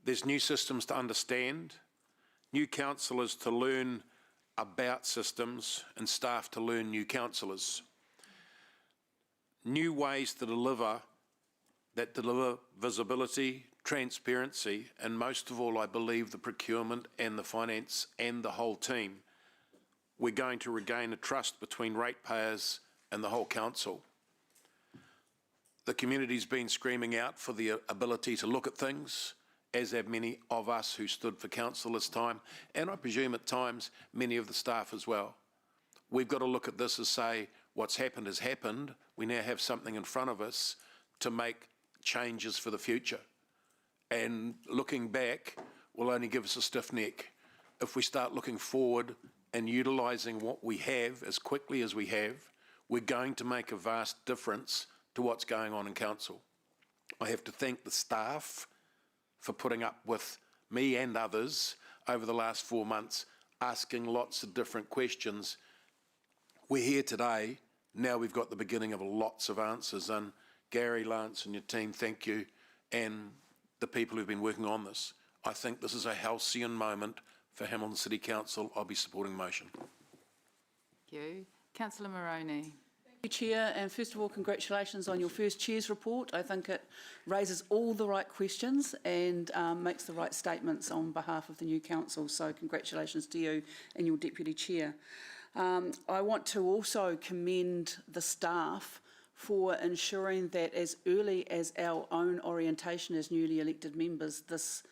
[SPEAKER 10] There's new systems to understand, new councillors to learn about systems, and staff to learn new councillors. New ways to deliver that deliver visibility, transparency, and most of all, I believe the procurement and the finance and the whole team, we're going to regain a trust between ratepayers and the whole council. The community's been screaming out for the ability to look at things, as have many of us who stood for council this time, and I presume at times many of the staff as well. We've got to look at this as say, what's happened has happened. We now have something in front of us to make changes for the future. And looking back will only give us a stiff neck. If we start looking forward and utilising what we have as quickly as we have, we're going to make a vast difference to what's going on in council. I have to thank the staff for putting up with me and others over the last 4 months, asking lots of different questions. We're here today, now we've got the beginning of lots of answers, and Gary, Lance and your team, thank you, and the people who've been working on this. I think this is a halcyon moment for Hamilton City Council. I'll be supporting motion.
[SPEAKER 1] Thank you. Councillor Moroney.
[SPEAKER 11] Thank you, Chair, and first of all, congratulations on your first Chair's report. I think it raises all the right questions and makes the right statements on behalf of the new council, so congratulations to you and your Deputy Chair. I want to also commend the staff for ensuring that as early as our own orientation as newly elected members, this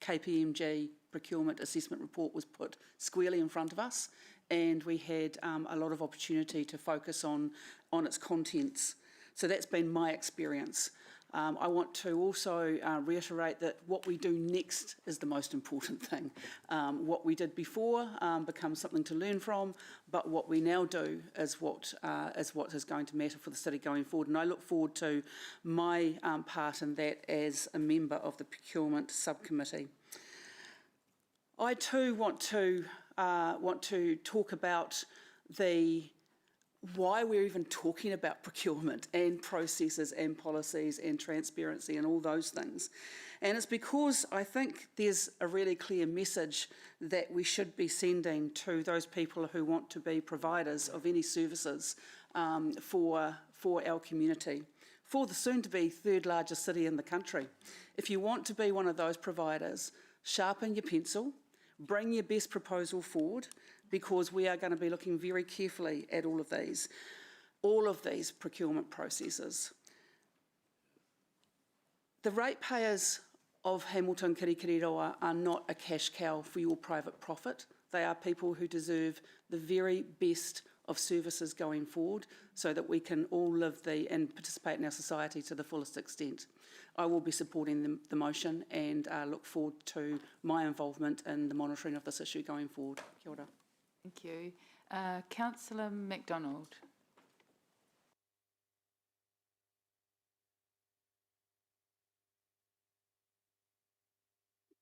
[SPEAKER 11] KPMG procurement assessment report was put squarely in front of us, and we had a lot of opportunity to focus on its contents. So that's been my experience. I want to also reiterate that what we do next is the most important thing. What we did before becomes something to learn from, but what we now do is what is going to matter for the city going forward. And I look forward to my part in that as a member of the procurement subcommittee. I too want to talk about why we're even talking about procurement and processes and policies and transparency and all those things. And it's because I think there's a really clear message that we should be sending to those people who want to be providers of any services for our community, for the soon-to-be third largest city in the country. If you want to be one of those providers, sharpen your pencil, bring your best proposal forward, because we are going to be looking very carefully at all of these procurement processes. The ratepayers of Hamilton Kirikiriroa are not a cash cow for your private profit. They are people who deserve the very best of services going forward so that we can all live and participate in our society to the fullest extent. I will be supporting the motion and look forward to my involvement in the monitoring of this issue going forward. Kia ora.
[SPEAKER 1] Thank you. Councillor MacDonald.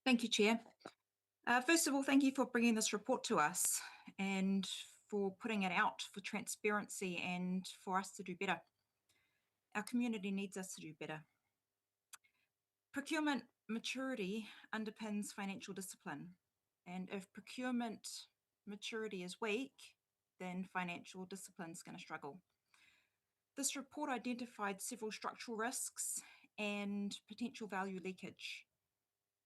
[SPEAKER 15] Thank you, Chair. First of all, thank you for bringing this report to us and for putting it out for transparency and for us to do better. Our community needs us to do better. Procurement maturity underpins financial discipline, and if procurement maturity is weak, then financial discipline is going to struggle. This report identified several structural risks and potential value leakage.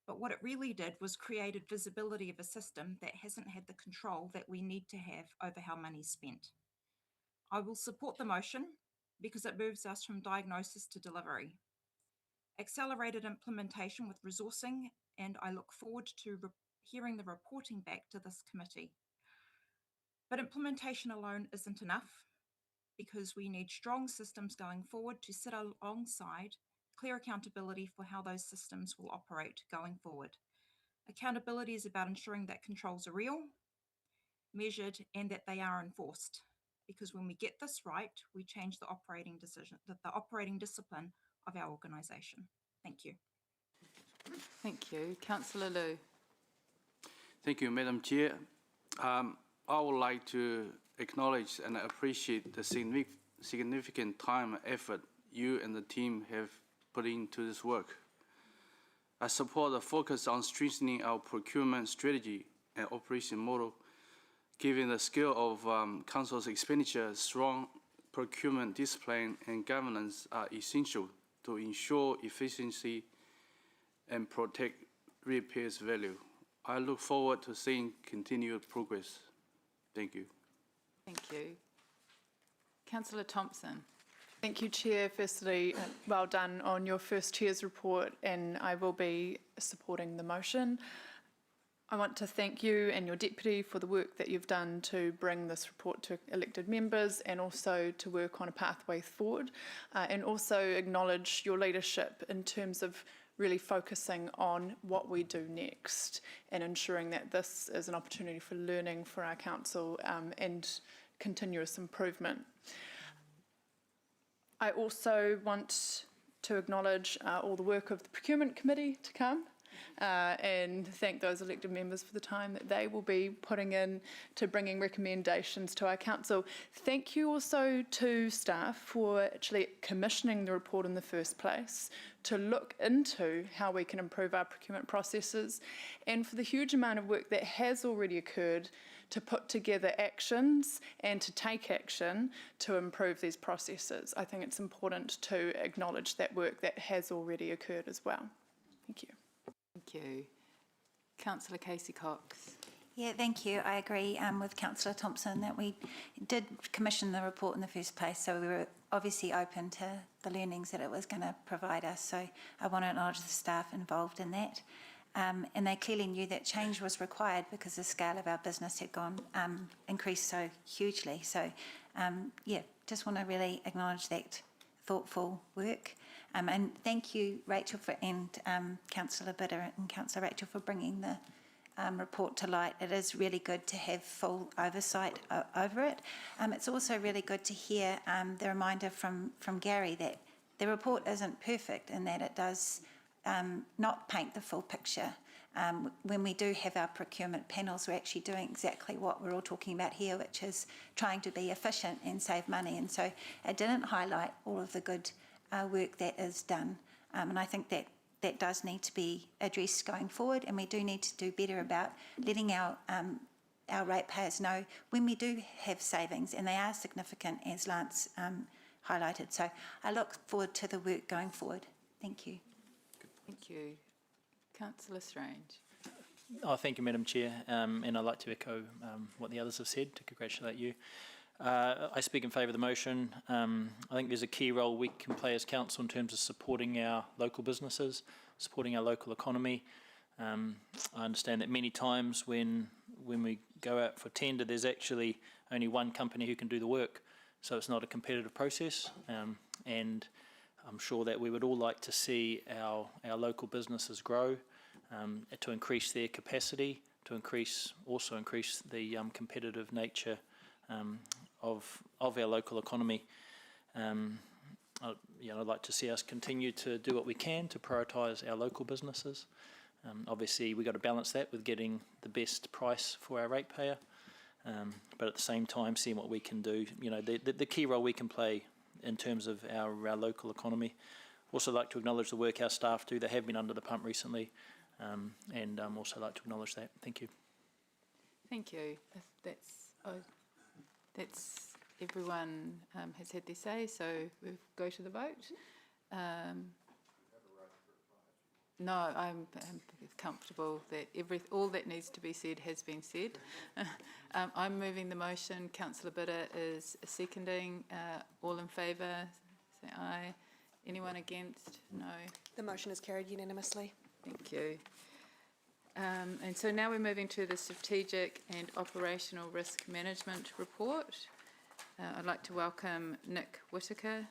[SPEAKER 15] But what it really did was created visibility of a system that hasn't had the control that we need to have over how money is spent. I will support the motion because it moves us from diagnosis to delivery. Accelerated implementation with resourcing, and I look forward to hearing the reporting back to this committee. But implementation alone isn't enough because we need strong systems going forward to sit alongside clear accountability for how those systems will operate going forward. Accountability is about ensuring that controls are real, measured, and that they are enforced. Because when we get this right, we change the operating discipline of our organisation. Thank you.
[SPEAKER 1] Thank you. Councillor Liu.
[SPEAKER 16] Thank you, Madam Chair. I would like to acknowledge and appreciate the significant time and effort you and the team have put into this work. I support the focus on strengthening our procurement strategy and operation model. Given the scale of Council's expenditure, strong procurement discipline and governance are essential to ensure efficiency and protect repairs value. I look forward to seeing continued progress. Thank you.
[SPEAKER 1] Thank you. Councillor Thompson.
[SPEAKER 17] Thank you, Chair. Firstly, well done on your first Chair's report, and I will be supporting the motion. I want to thank you and your Deputy for the work that you've done to bring this report to elected members and also to work on a pathway forward, and also acknowledge your leadership in terms of really focusing on what we do next and ensuring that this is an opportunity for learning for our council and continuous improvement. I also want to acknowledge all the work of the Procurement Committee to come and thank those elected members for the time that they will be putting in to bringing recommendations to our council. Thank you also to staff for actually commissioning the report in the first place to look into how we can improve our procurement processes, and for the huge amount of work that has already occurred to put together actions and to take action to improve these processes. I think it's important to acknowledge that work that has already occurred as well. Thank you.
[SPEAKER 1] Thank you. Councillor Casey Cox.
[SPEAKER 13] Yeah, thank you. I agree with Councillor Thompson that we did commission the report in the first place, so we were obviously open to the learnings that it was going to provide us. So I want to acknowledge the staff involved in that. And they clearly knew that change was required because the scale of our business had increased so hugely. So, yeah, just want to really acknowledge that thoughtful work. And thank you, Rachel, and Councillor Bitter and Councillor Rachel for bringing the report to light. It is really good to have full oversight over it. It's also really good to hear the reminder from Gary that the report isn't perfect and that it does not paint the full picture. When we do have our procurement panels, we're actually doing exactly what we're all talking about here, which is trying to be efficient and save money. And so it didn't highlight all of the good work that is done. And I think that does need to be addressed going forward, and we do need to do better about letting our ratepayers know when we do have savings, and they are significant, as Lance highlighted. So I look forward to the work going forward. Thank you.
[SPEAKER 1] Thank you. Councillor Strange.
[SPEAKER 18] Oh, thank you, Madam Chair, and I'd like to echo what the others have said to congratulate you. I speak in favour of the motion. I think there's a key role we can play as council in terms of supporting our local businesses, supporting our local economy. I understand that many times when we go out for tender, there's actually only one company who can do the work, so it's not a competitive process. And I'm sure that we would all like to see our local businesses grow, to increase their capacity, to also increase the competitive nature of our local economy. I'd like to see us continue to do what we can to prioritise our local businesses. Obviously, we've got to balance that with getting the best price for our ratepayer, but at the same time, seeing what we can do. The key role we can play in terms of our local economy. Also like to acknowledge the work our staff do. They have been under the pump recently, and also like to acknowledge that. Thank you.
[SPEAKER 1] Thank you. That's everyone has had their say, so we'll go to the vote. No, I'm comfortable that all that needs to be said has been said. I'm moving the motion. Councillor Bitter is seconding. All in favour, say aye. Anyone against? No.
[SPEAKER 2] The motion is carried unanimously.
[SPEAKER 1] Thank you. And so now we're moving to the Strategic and Operational Risk Management Report. I'd like to welcome Nick Whittaker.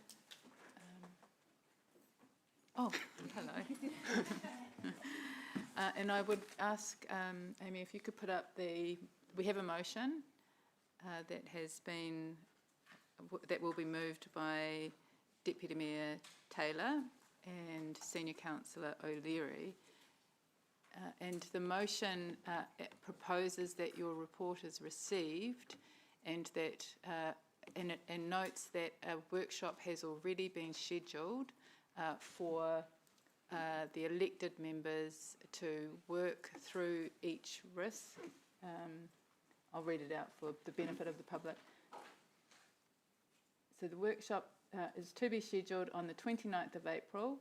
[SPEAKER 1] Oh, hello. And I would ask, Amy, if you could put up we have a motion that will be moved by Deputy Mayor Taylor and Senior Councillor O'Leary. And the motion proposes that your report is received and that and notes that a workshop has already been scheduled for the elected members to work through each risk. I'll read it out for the benefit of the public. So the workshop is to be scheduled on the 29th of April,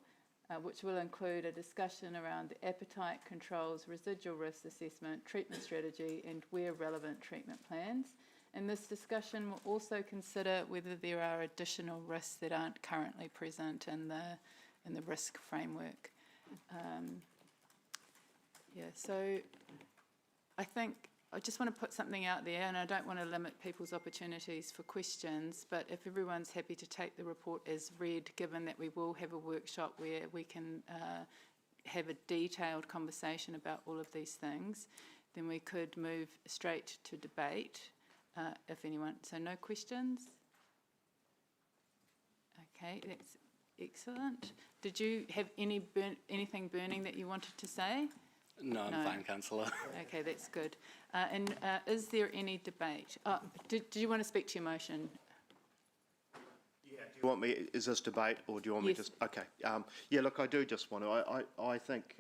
[SPEAKER 1] which will include a discussion around the appetite controls, residual risk assessment, treatment strategy, and where relevant treatment plans. And this discussion will also consider whether there are additional risks that aren't currently present in the risk framework. So I think I just want to put something out there, and I don't want to limit people's opportunities for questions, but if everyone's happy to take the report as read, given that we will have a workshop where we can have a detailed conversation about all of these things, then we could move straight to debate, if anyone. So no questions? Okay, that's excellent. Did you have anything burning that you wanted to say?
[SPEAKER 19] No, I'm fine, Councillor.
[SPEAKER 1] Okay, that's good. And is there any debate? Do you want to speak to your motion?
[SPEAKER 6] Yeah. Do you want me, is this debate, or do you want me to? Okay. Yeah, look, I do just want to, I think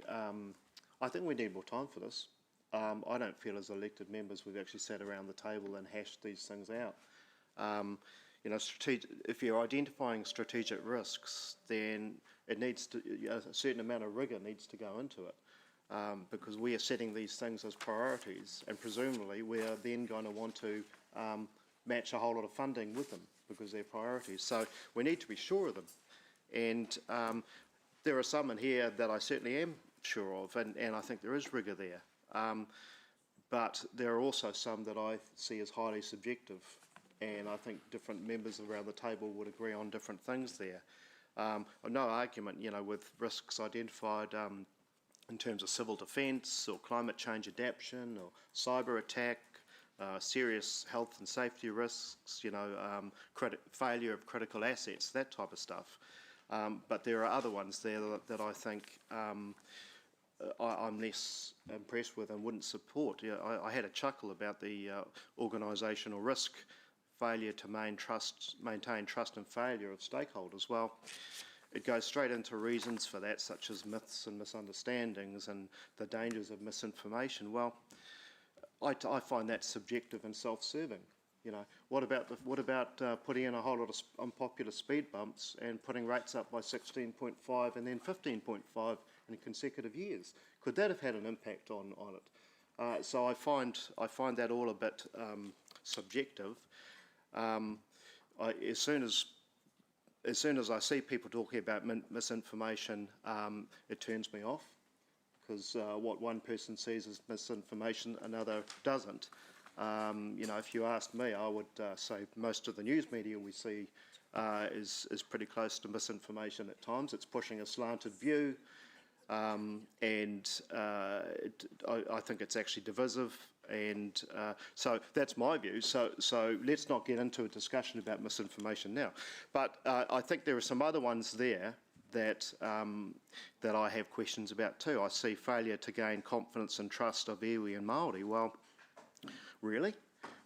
[SPEAKER 6] we need more time for this. I don't feel as elected members we've actually sat around the table and hashed these things out. You know, if you're identifying strategic risks, then it needs to, a certain amount of rigour needs to go into it. Because we are setting these things as priorities, and presumably we are then going to want to match a whole lot of funding with them because they're priorities. So we need to be sure of them. And there are some in here that I certainly am sure of, and I think there is rigour there. But there are also some that I see as highly subjective, and I think different members around the table would agree on different things there. No argument, you know, with risks identified in terms of civil defence or climate change adaptation or cyber attack, serious health and safety risks, you know, failure of critical assets, that type of stuff. But there are other ones there that I think I'm less impressed with and wouldn't support. You know, I had a chuckle about the organisational risk, failure to maintain trust and failure of stakeholders. Well, it goes straight into reasons for that, such as myths and misunderstandings and the dangers of misinformation. Well, I find that subjective and self-serving. You know, what about putting in a whole lot of unpopular speed bumps and putting rates up by 16.5 and then 15.5 in consecutive years? Could that have had an impact on it? So I find that all a bit subjective. As soon as I see people talking about misinformation, it turns me off, because what one person sees as misinformation, another doesn't. You know, if you asked me, I would say most of the news media we see is pretty close to misinformation at times. It's pushing a slanted view, and I think it's actually divisive. And so that's my view. So let's not get into a discussion about misinformation now. But I think there are some other ones there that I have questions about too. I see failure to gain confidence and trust of iwi and Māori. Well, really?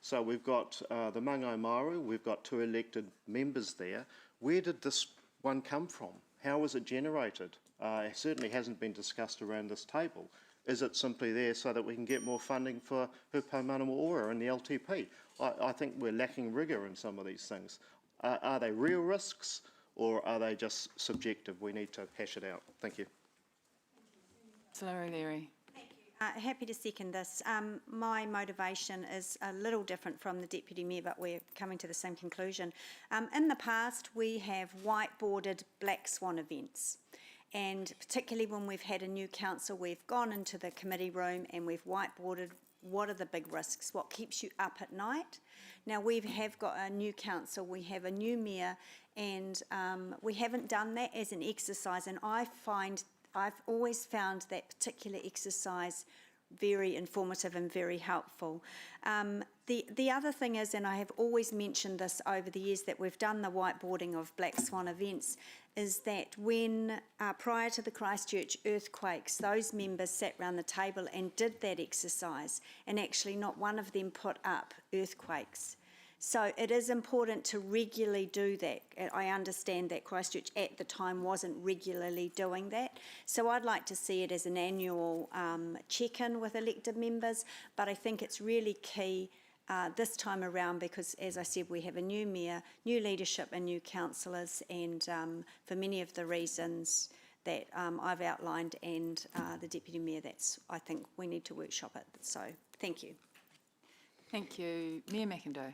[SPEAKER 6] So we've got the Mangai Maru, we've got 2 elected members there. Where did this one come from? How was it generated? It certainly hasn't been discussed around this table. Is it simply there so that we can get more funding for Hupo Manawa Ora and the LTP? I think we're lacking rigour in some of these things. Are they real risks, or are they just subjective? We need to hash it out. Thank you.
[SPEAKER 1] Councillor O'Leary.
[SPEAKER 3] Happy to second this. My motivation is a little different from the Deputy Mayor, but we're coming to the same conclusion. In the past, we have whiteboarded black swan events. And particularly when we've had a new council, we've gone into the committee room and we've whiteboarded what are the big risks, what keeps you up at night. Now we have got a new council, we have a new mayor, and we haven't done that as an exercise. And I've always found that particular exercise very informative and very helpful. The other thing is, and I have always mentioned this over the years that we've done the whiteboarding of black swan events, is that when prior to the Christchurch earthquakes, those members sat round the table and did that exercise, and actually not one of them put up earthquakes. So it is important to regularly do that. I understand that Christchurch at the time wasn't regularly doing that. So I'd like to see it as an annual check-in with elected members, but I think it's really key this time around because, as I said, we have a new mayor, new leadership and new councillors, and for many of the reasons that I've outlined and the Deputy Mayor, I think we need to workshop it. So thank you.
[SPEAKER 1] Thank you. Mayor McIndoe.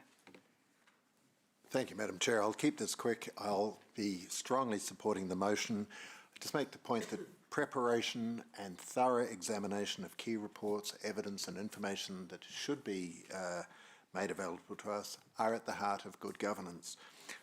[SPEAKER 4] Thank you, Madam Chair. I'll keep this quick. I'll be strongly supporting the motion. Just make the point that preparation and thorough examination of key reports, evidence and information that should be made available to us are at the heart of good governance.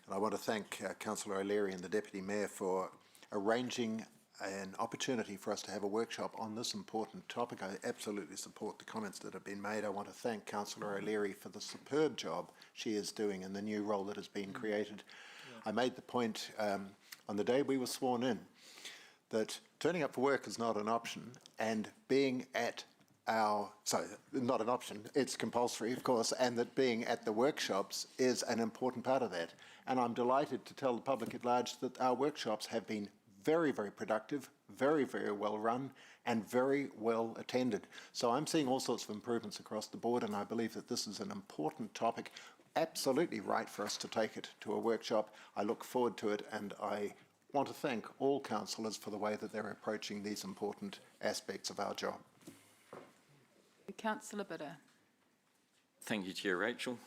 [SPEAKER 4] And I want to thank Councillor O'Leary and the Deputy Mayor for arranging an opportunity for us to have a workshop on this important topic. I absolutely support the comments that have been made. I want to thank Councillor O'Leary for the superb job she is doing in the new role that has been created. I made the point on the day we were sworn in that turning up for work is not an option, and being at not an option, it's compulsory, of course, and that being at the workshops is an important part of that. And I'm delighted to tell the public at large that our workshops have been very, very productive, very, very well run, and very well attended. So I'm seeing all sorts of improvements across the board, and I believe that this is an important topic, absolutely right for us to take it to a workshop. I look forward to it, and I want to thank all councillors for the way that they're approaching these important aspects of our job.
[SPEAKER 1] Councillor Bitter.
[SPEAKER 14] Thank you, Chair Rachel.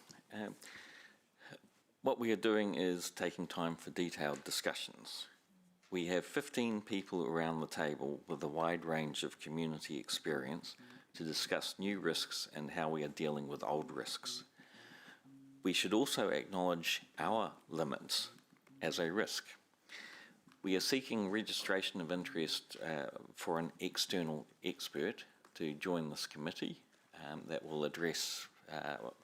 [SPEAKER 14] What we are doing is taking time for detailed discussions. We have 15 people around the table with a wide range of community experience to discuss new risks and how we are dealing with old risks. We should also acknowledge our limits as a risk. We are seeking registration of interest for an external expert to join this committee that will address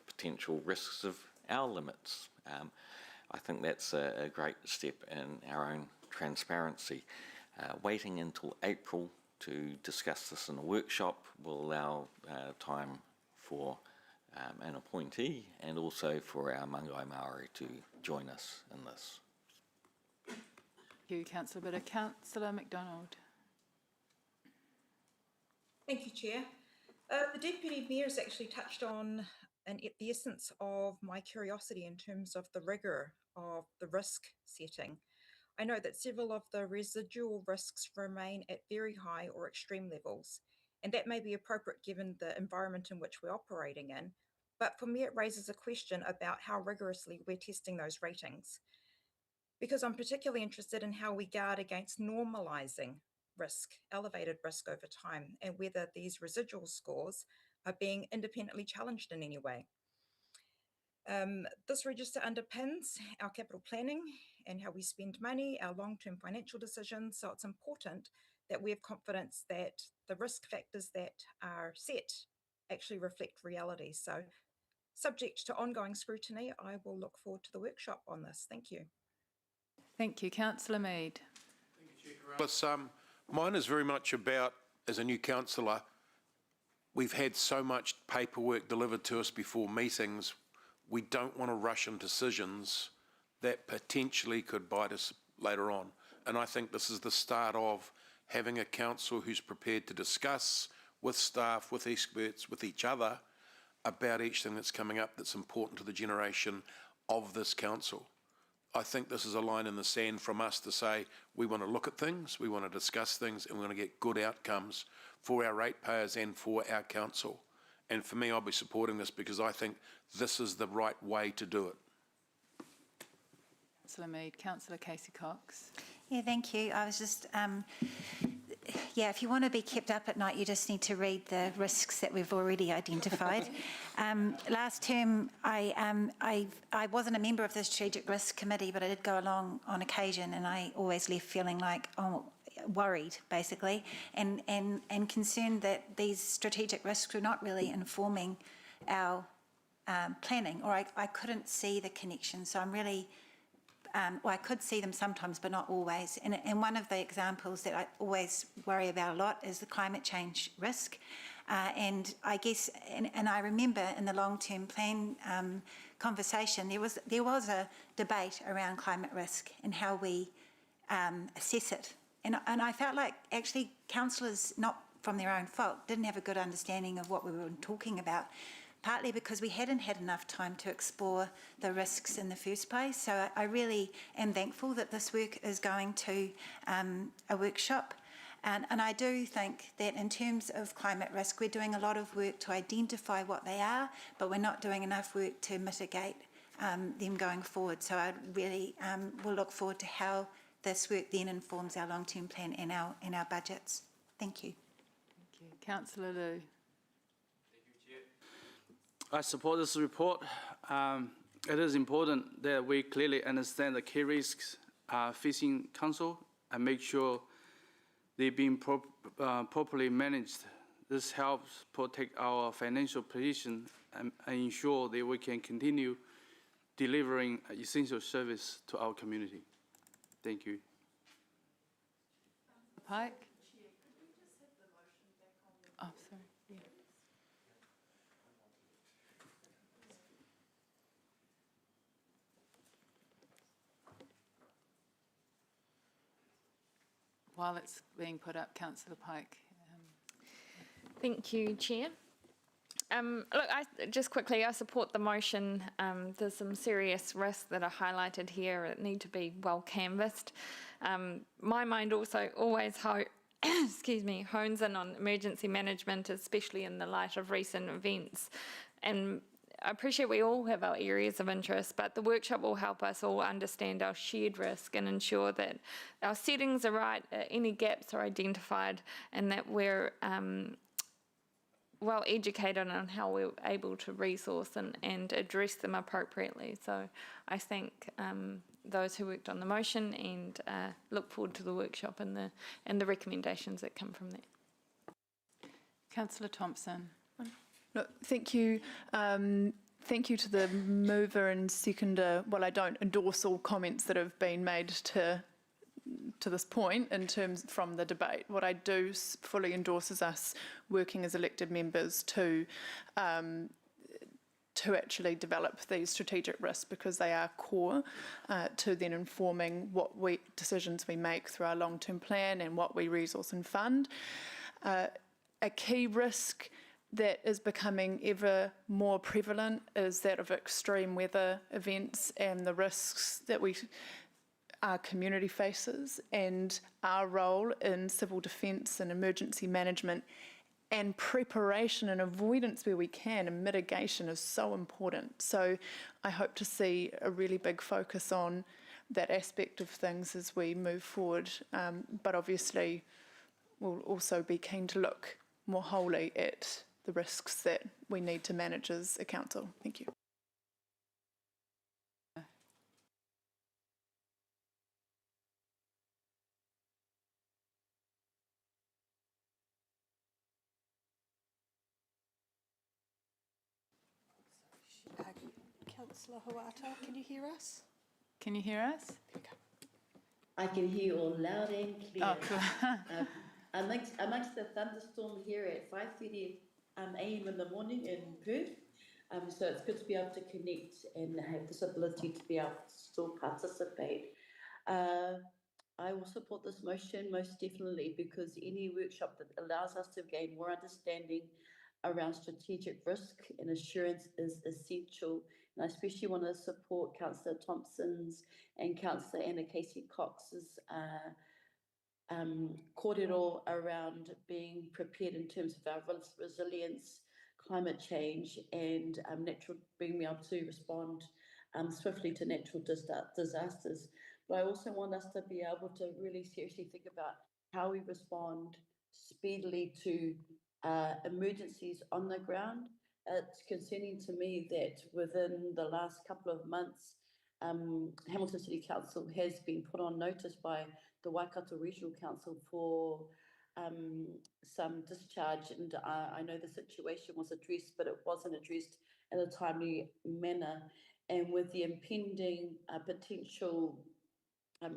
[SPEAKER 14] potential risks of our limits. I think that's a great step in our own transparency. Waiting until April to discuss this in a workshop will allow time for an appointee and also for our Mangai Maori to join us in this.
[SPEAKER 1] Thank you, Councillor Bitter. Councillor McDonald.
[SPEAKER 15] Thank you, Chair. The Deputy Mayor has actually touched on the essence of my curiosity in terms of the rigour of the risk setting. I know that several of the residual risks remain at very high or extreme levels, and that may be appropriate given the environment in which we're operating in. But for me, it raises a question about how rigorously we're testing those ratings, because I'm particularly interested in how we guard against normalising risk, elevated risk over time, and whether these residual scores are being independently challenged in any way. This register underpins our capital planning and how we spend money, our long-term financial decisions, so it's important that we have confidence that the risk factors that are set actually reflect reality. So, subject to ongoing scrutiny, I will look forward to the workshop on this. Thank you.
[SPEAKER 1] Thank you. Councillor Mead.
[SPEAKER 10] Alice, mine is very much about, as a new councillor, we've had so much paperwork delivered to us before meetings. We don't want to rush into decisions that potentially could bite us later on. And I think this is the start of having a council who's prepared to discuss with staff, with experts, with each other about each thing that's coming up that's important to the generation of this council. I think this is a line in the sand from us to say we want to look at things, we want to discuss things, and we want to get good outcomes for our ratepayers and for our council. And for me, I'll be supporting this because I think this is the right way to do it.
[SPEAKER 1] Councillor Mead. Councillor Casey Cox.
[SPEAKER 13] Yeah, thank you. I was just, yeah, if you want to be kept up at night, you just need to read the risks that we've already identified. Last term, I wasn't a member of the Strategic Risk Committee, but I did go along on occasion, and I always left feeling like, worried, basically, and concerned that these strategic risks were not really informing our planning, or I couldn't see the connection. So I'm really, well, I could see them sometimes, but not always. And one of the examples that I always worry about a lot is the climate change risk. And I guess, and I remember in the long-term plan conversation, there was a debate around climate risk and how we assess it. And I felt like actually councillors, not from their own fault, didn't have a good understanding of what we were talking about. partly because we hadn't had enough time to explore the risks in the first place. So I really am thankful that this work is going to a workshop. And I do think that in terms of climate risk, we're doing a lot of work to identify what they are, but we're not doing enough work to mitigate them going forward. So I really will look forward to how this work then informs our long-term plan and our budgets. Thank you.
[SPEAKER 1] Thank you. Councillor Liu.
[SPEAKER 16] I support this report. It is important that we clearly understand the key risks facing council and make sure they're being properly managed. This helps protect our financial position and ensure that we can continue delivering essential service to our community. Thank you.
[SPEAKER 1] Pike? Oh, sorry. Yeah. While it's being put up, Councillor Pike.
[SPEAKER 12] Thank you, Chair. Look, just quickly, I support the motion. There's some serious risks that are highlighted here that need to be well canvassed. My mind also always hones in on emergency management, especially in the light of recent events. And I appreciate we all have our areas of interest, but the workshop will help us all understand our shared risk and ensure that our settings are right, any gaps are identified, and that we're well educated on how we're able to resource and address them appropriately. So I thank those who worked on the motion and look forward to the workshop and the recommendations that come from that.
[SPEAKER 1] Councillor Thompson.
[SPEAKER 17] No, thank you. Thank you to the mover and seconder. Well, I don't endorse all comments that have been made to this point in terms from the debate. What I do fully endorse is us working as elected members to actually develop these strategic risks, because they are core to then informing what decisions we make through our long-term plan and what we resource and fund. A key risk that is becoming ever more prevalent is that of extreme weather events and the risks that our community faces, and our role in civil defence and emergency management and preparation and avoidance where we can, and mitigation is so important. So I hope to see a really big focus on that aspect of things as we move forward, but obviously we'll also be keen to look more wholly at the risks that we need to manage as a council. Thank you.
[SPEAKER 2] Councillor Huata, can you hear us?
[SPEAKER 1] Can you hear us?
[SPEAKER 20] I can hear you all loud and clear.
[SPEAKER 1] Oh, cool.
[SPEAKER 20] Amongst the thunderstorm here at 5:30 a.m. in the morning in Perth, so it's good to be able to connect and have this ability to be able to still participate. I will support this motion most definitely, because any workshop that allows us to gain more understanding around strategic risk and assurance is essential. And I especially want to support Councillor Thompson's and Councillor Anna Casey-Cox's kōrero around being prepared in terms of our resilience, climate change, and being able to respond swiftly to natural disasters. But I also want us to be able to really seriously think about how we respond speedily to emergencies on the ground. It's concerning to me that within the last couple of months, Hamilton City Council has been put on notice by the Waikato Regional Council for some discharge, and I know the situation was addressed, but it wasn't addressed in a timely manner. And with the impending potential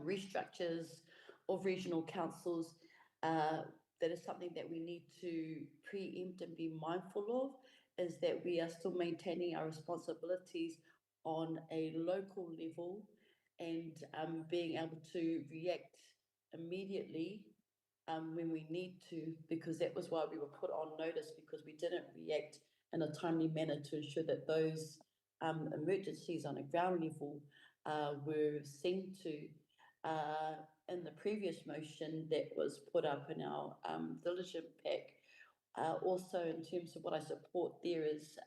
[SPEAKER 20] restructures of regional councils, that is something that we need to preempt and be mindful of, is that we are still maintaining our responsibilities on a local level and being able to react immediately when we need to, because that was why we were put on notice, because we didn't react in a timely manner to ensure that those emergencies on a ground level were seen to. In the previous motion that was put up in our village impact, also in terms of what I support there is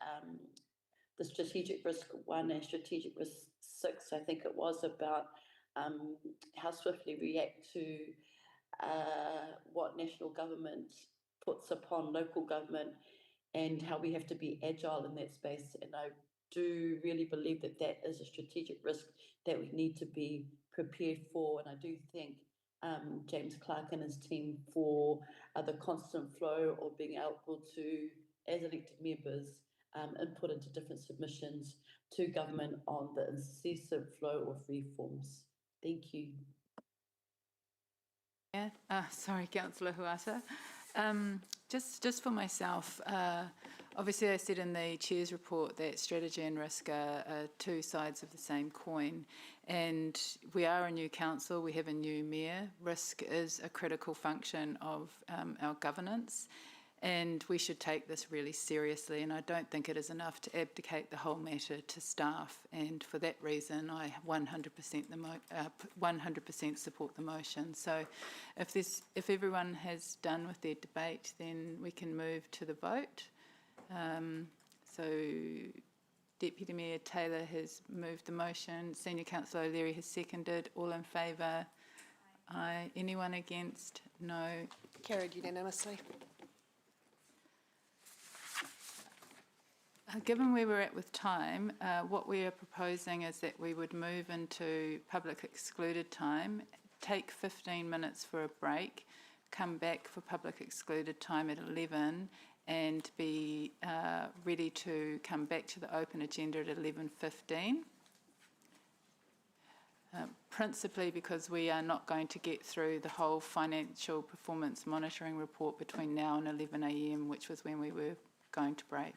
[SPEAKER 20] the strategic risk 1 and strategic risk 6, I think it was, about how swiftly react to what national government puts upon local government and how we have to be agile in that space. And I do really believe that that is a strategic risk that we need to be prepared for. And I do thank James Clark and his team for the constant flow of being able to, as elected members, input into different submissions to government on the incessant flow of reforms. Thank you.
[SPEAKER 1] Yeah, sorry, Councillor Huata. Just for myself, obviously I said in the Chair's report that strategy and risk are two sides of the same coin, and we are a new council, we have a new mayor. Risk is a critical function of our governance, and we should take this really seriously, and I don't think it is enough to abdicate the whole matter to staff, and for that reason I 100% support the motion. So if everyone has done with their debate, then we can move to the vote. So Deputy Mayor Taylor has moved the motion, Senior Councillor O'Leary has seconded. All in favour? Aye. Anyone against? No.
[SPEAKER 2] Carried unanimously.
[SPEAKER 1] Given where we're at with time, what we are proposing is that we would move into public excluded time, take 15 minutes for a break, come back for public excluded time at 11, and be ready to come back to the open agenda at 11:15. Principally because we are not going to get through the whole financial performance monitoring report between now and 11 a.m, which was when we were going to break.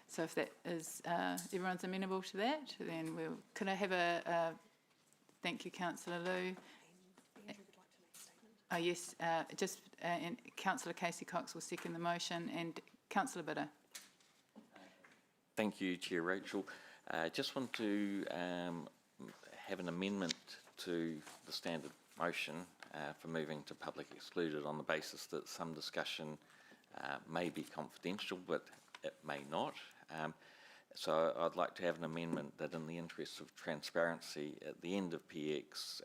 [SPEAKER 1] So if that is, everyone's amenable to that, then we'll, can I have a thank you, Councillor Lou.
[SPEAKER 2] Andrew would like to make a statement.
[SPEAKER 1] Oh yes, and Councillor Casey Cox will second the motion, and Councillor Bitter.
[SPEAKER 14] Thank you, Chair Rachel. Just want to have an amendment to the standard motion for moving to public excluded on the basis that some discussion may be confidential, but it may not. So I'd like to have an amendment that in the interest of transparency at the end of PX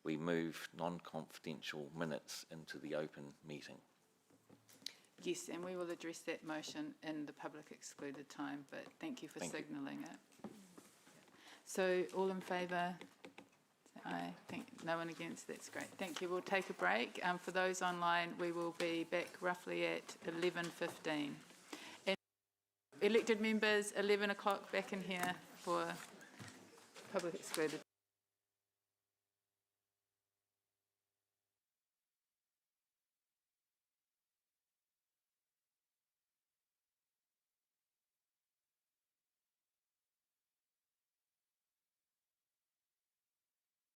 [SPEAKER 14] we move non-confidential minutes into the open meeting.
[SPEAKER 1] Yes, and we will address that motion in the public excluded time, but thank you for signalling it. So all in favour? Aye. No one against? That's great. Thank you. We'll take a break. For those online, we will be back roughly at 11:15. Elected members, 11 o'clock back in here for public excluded.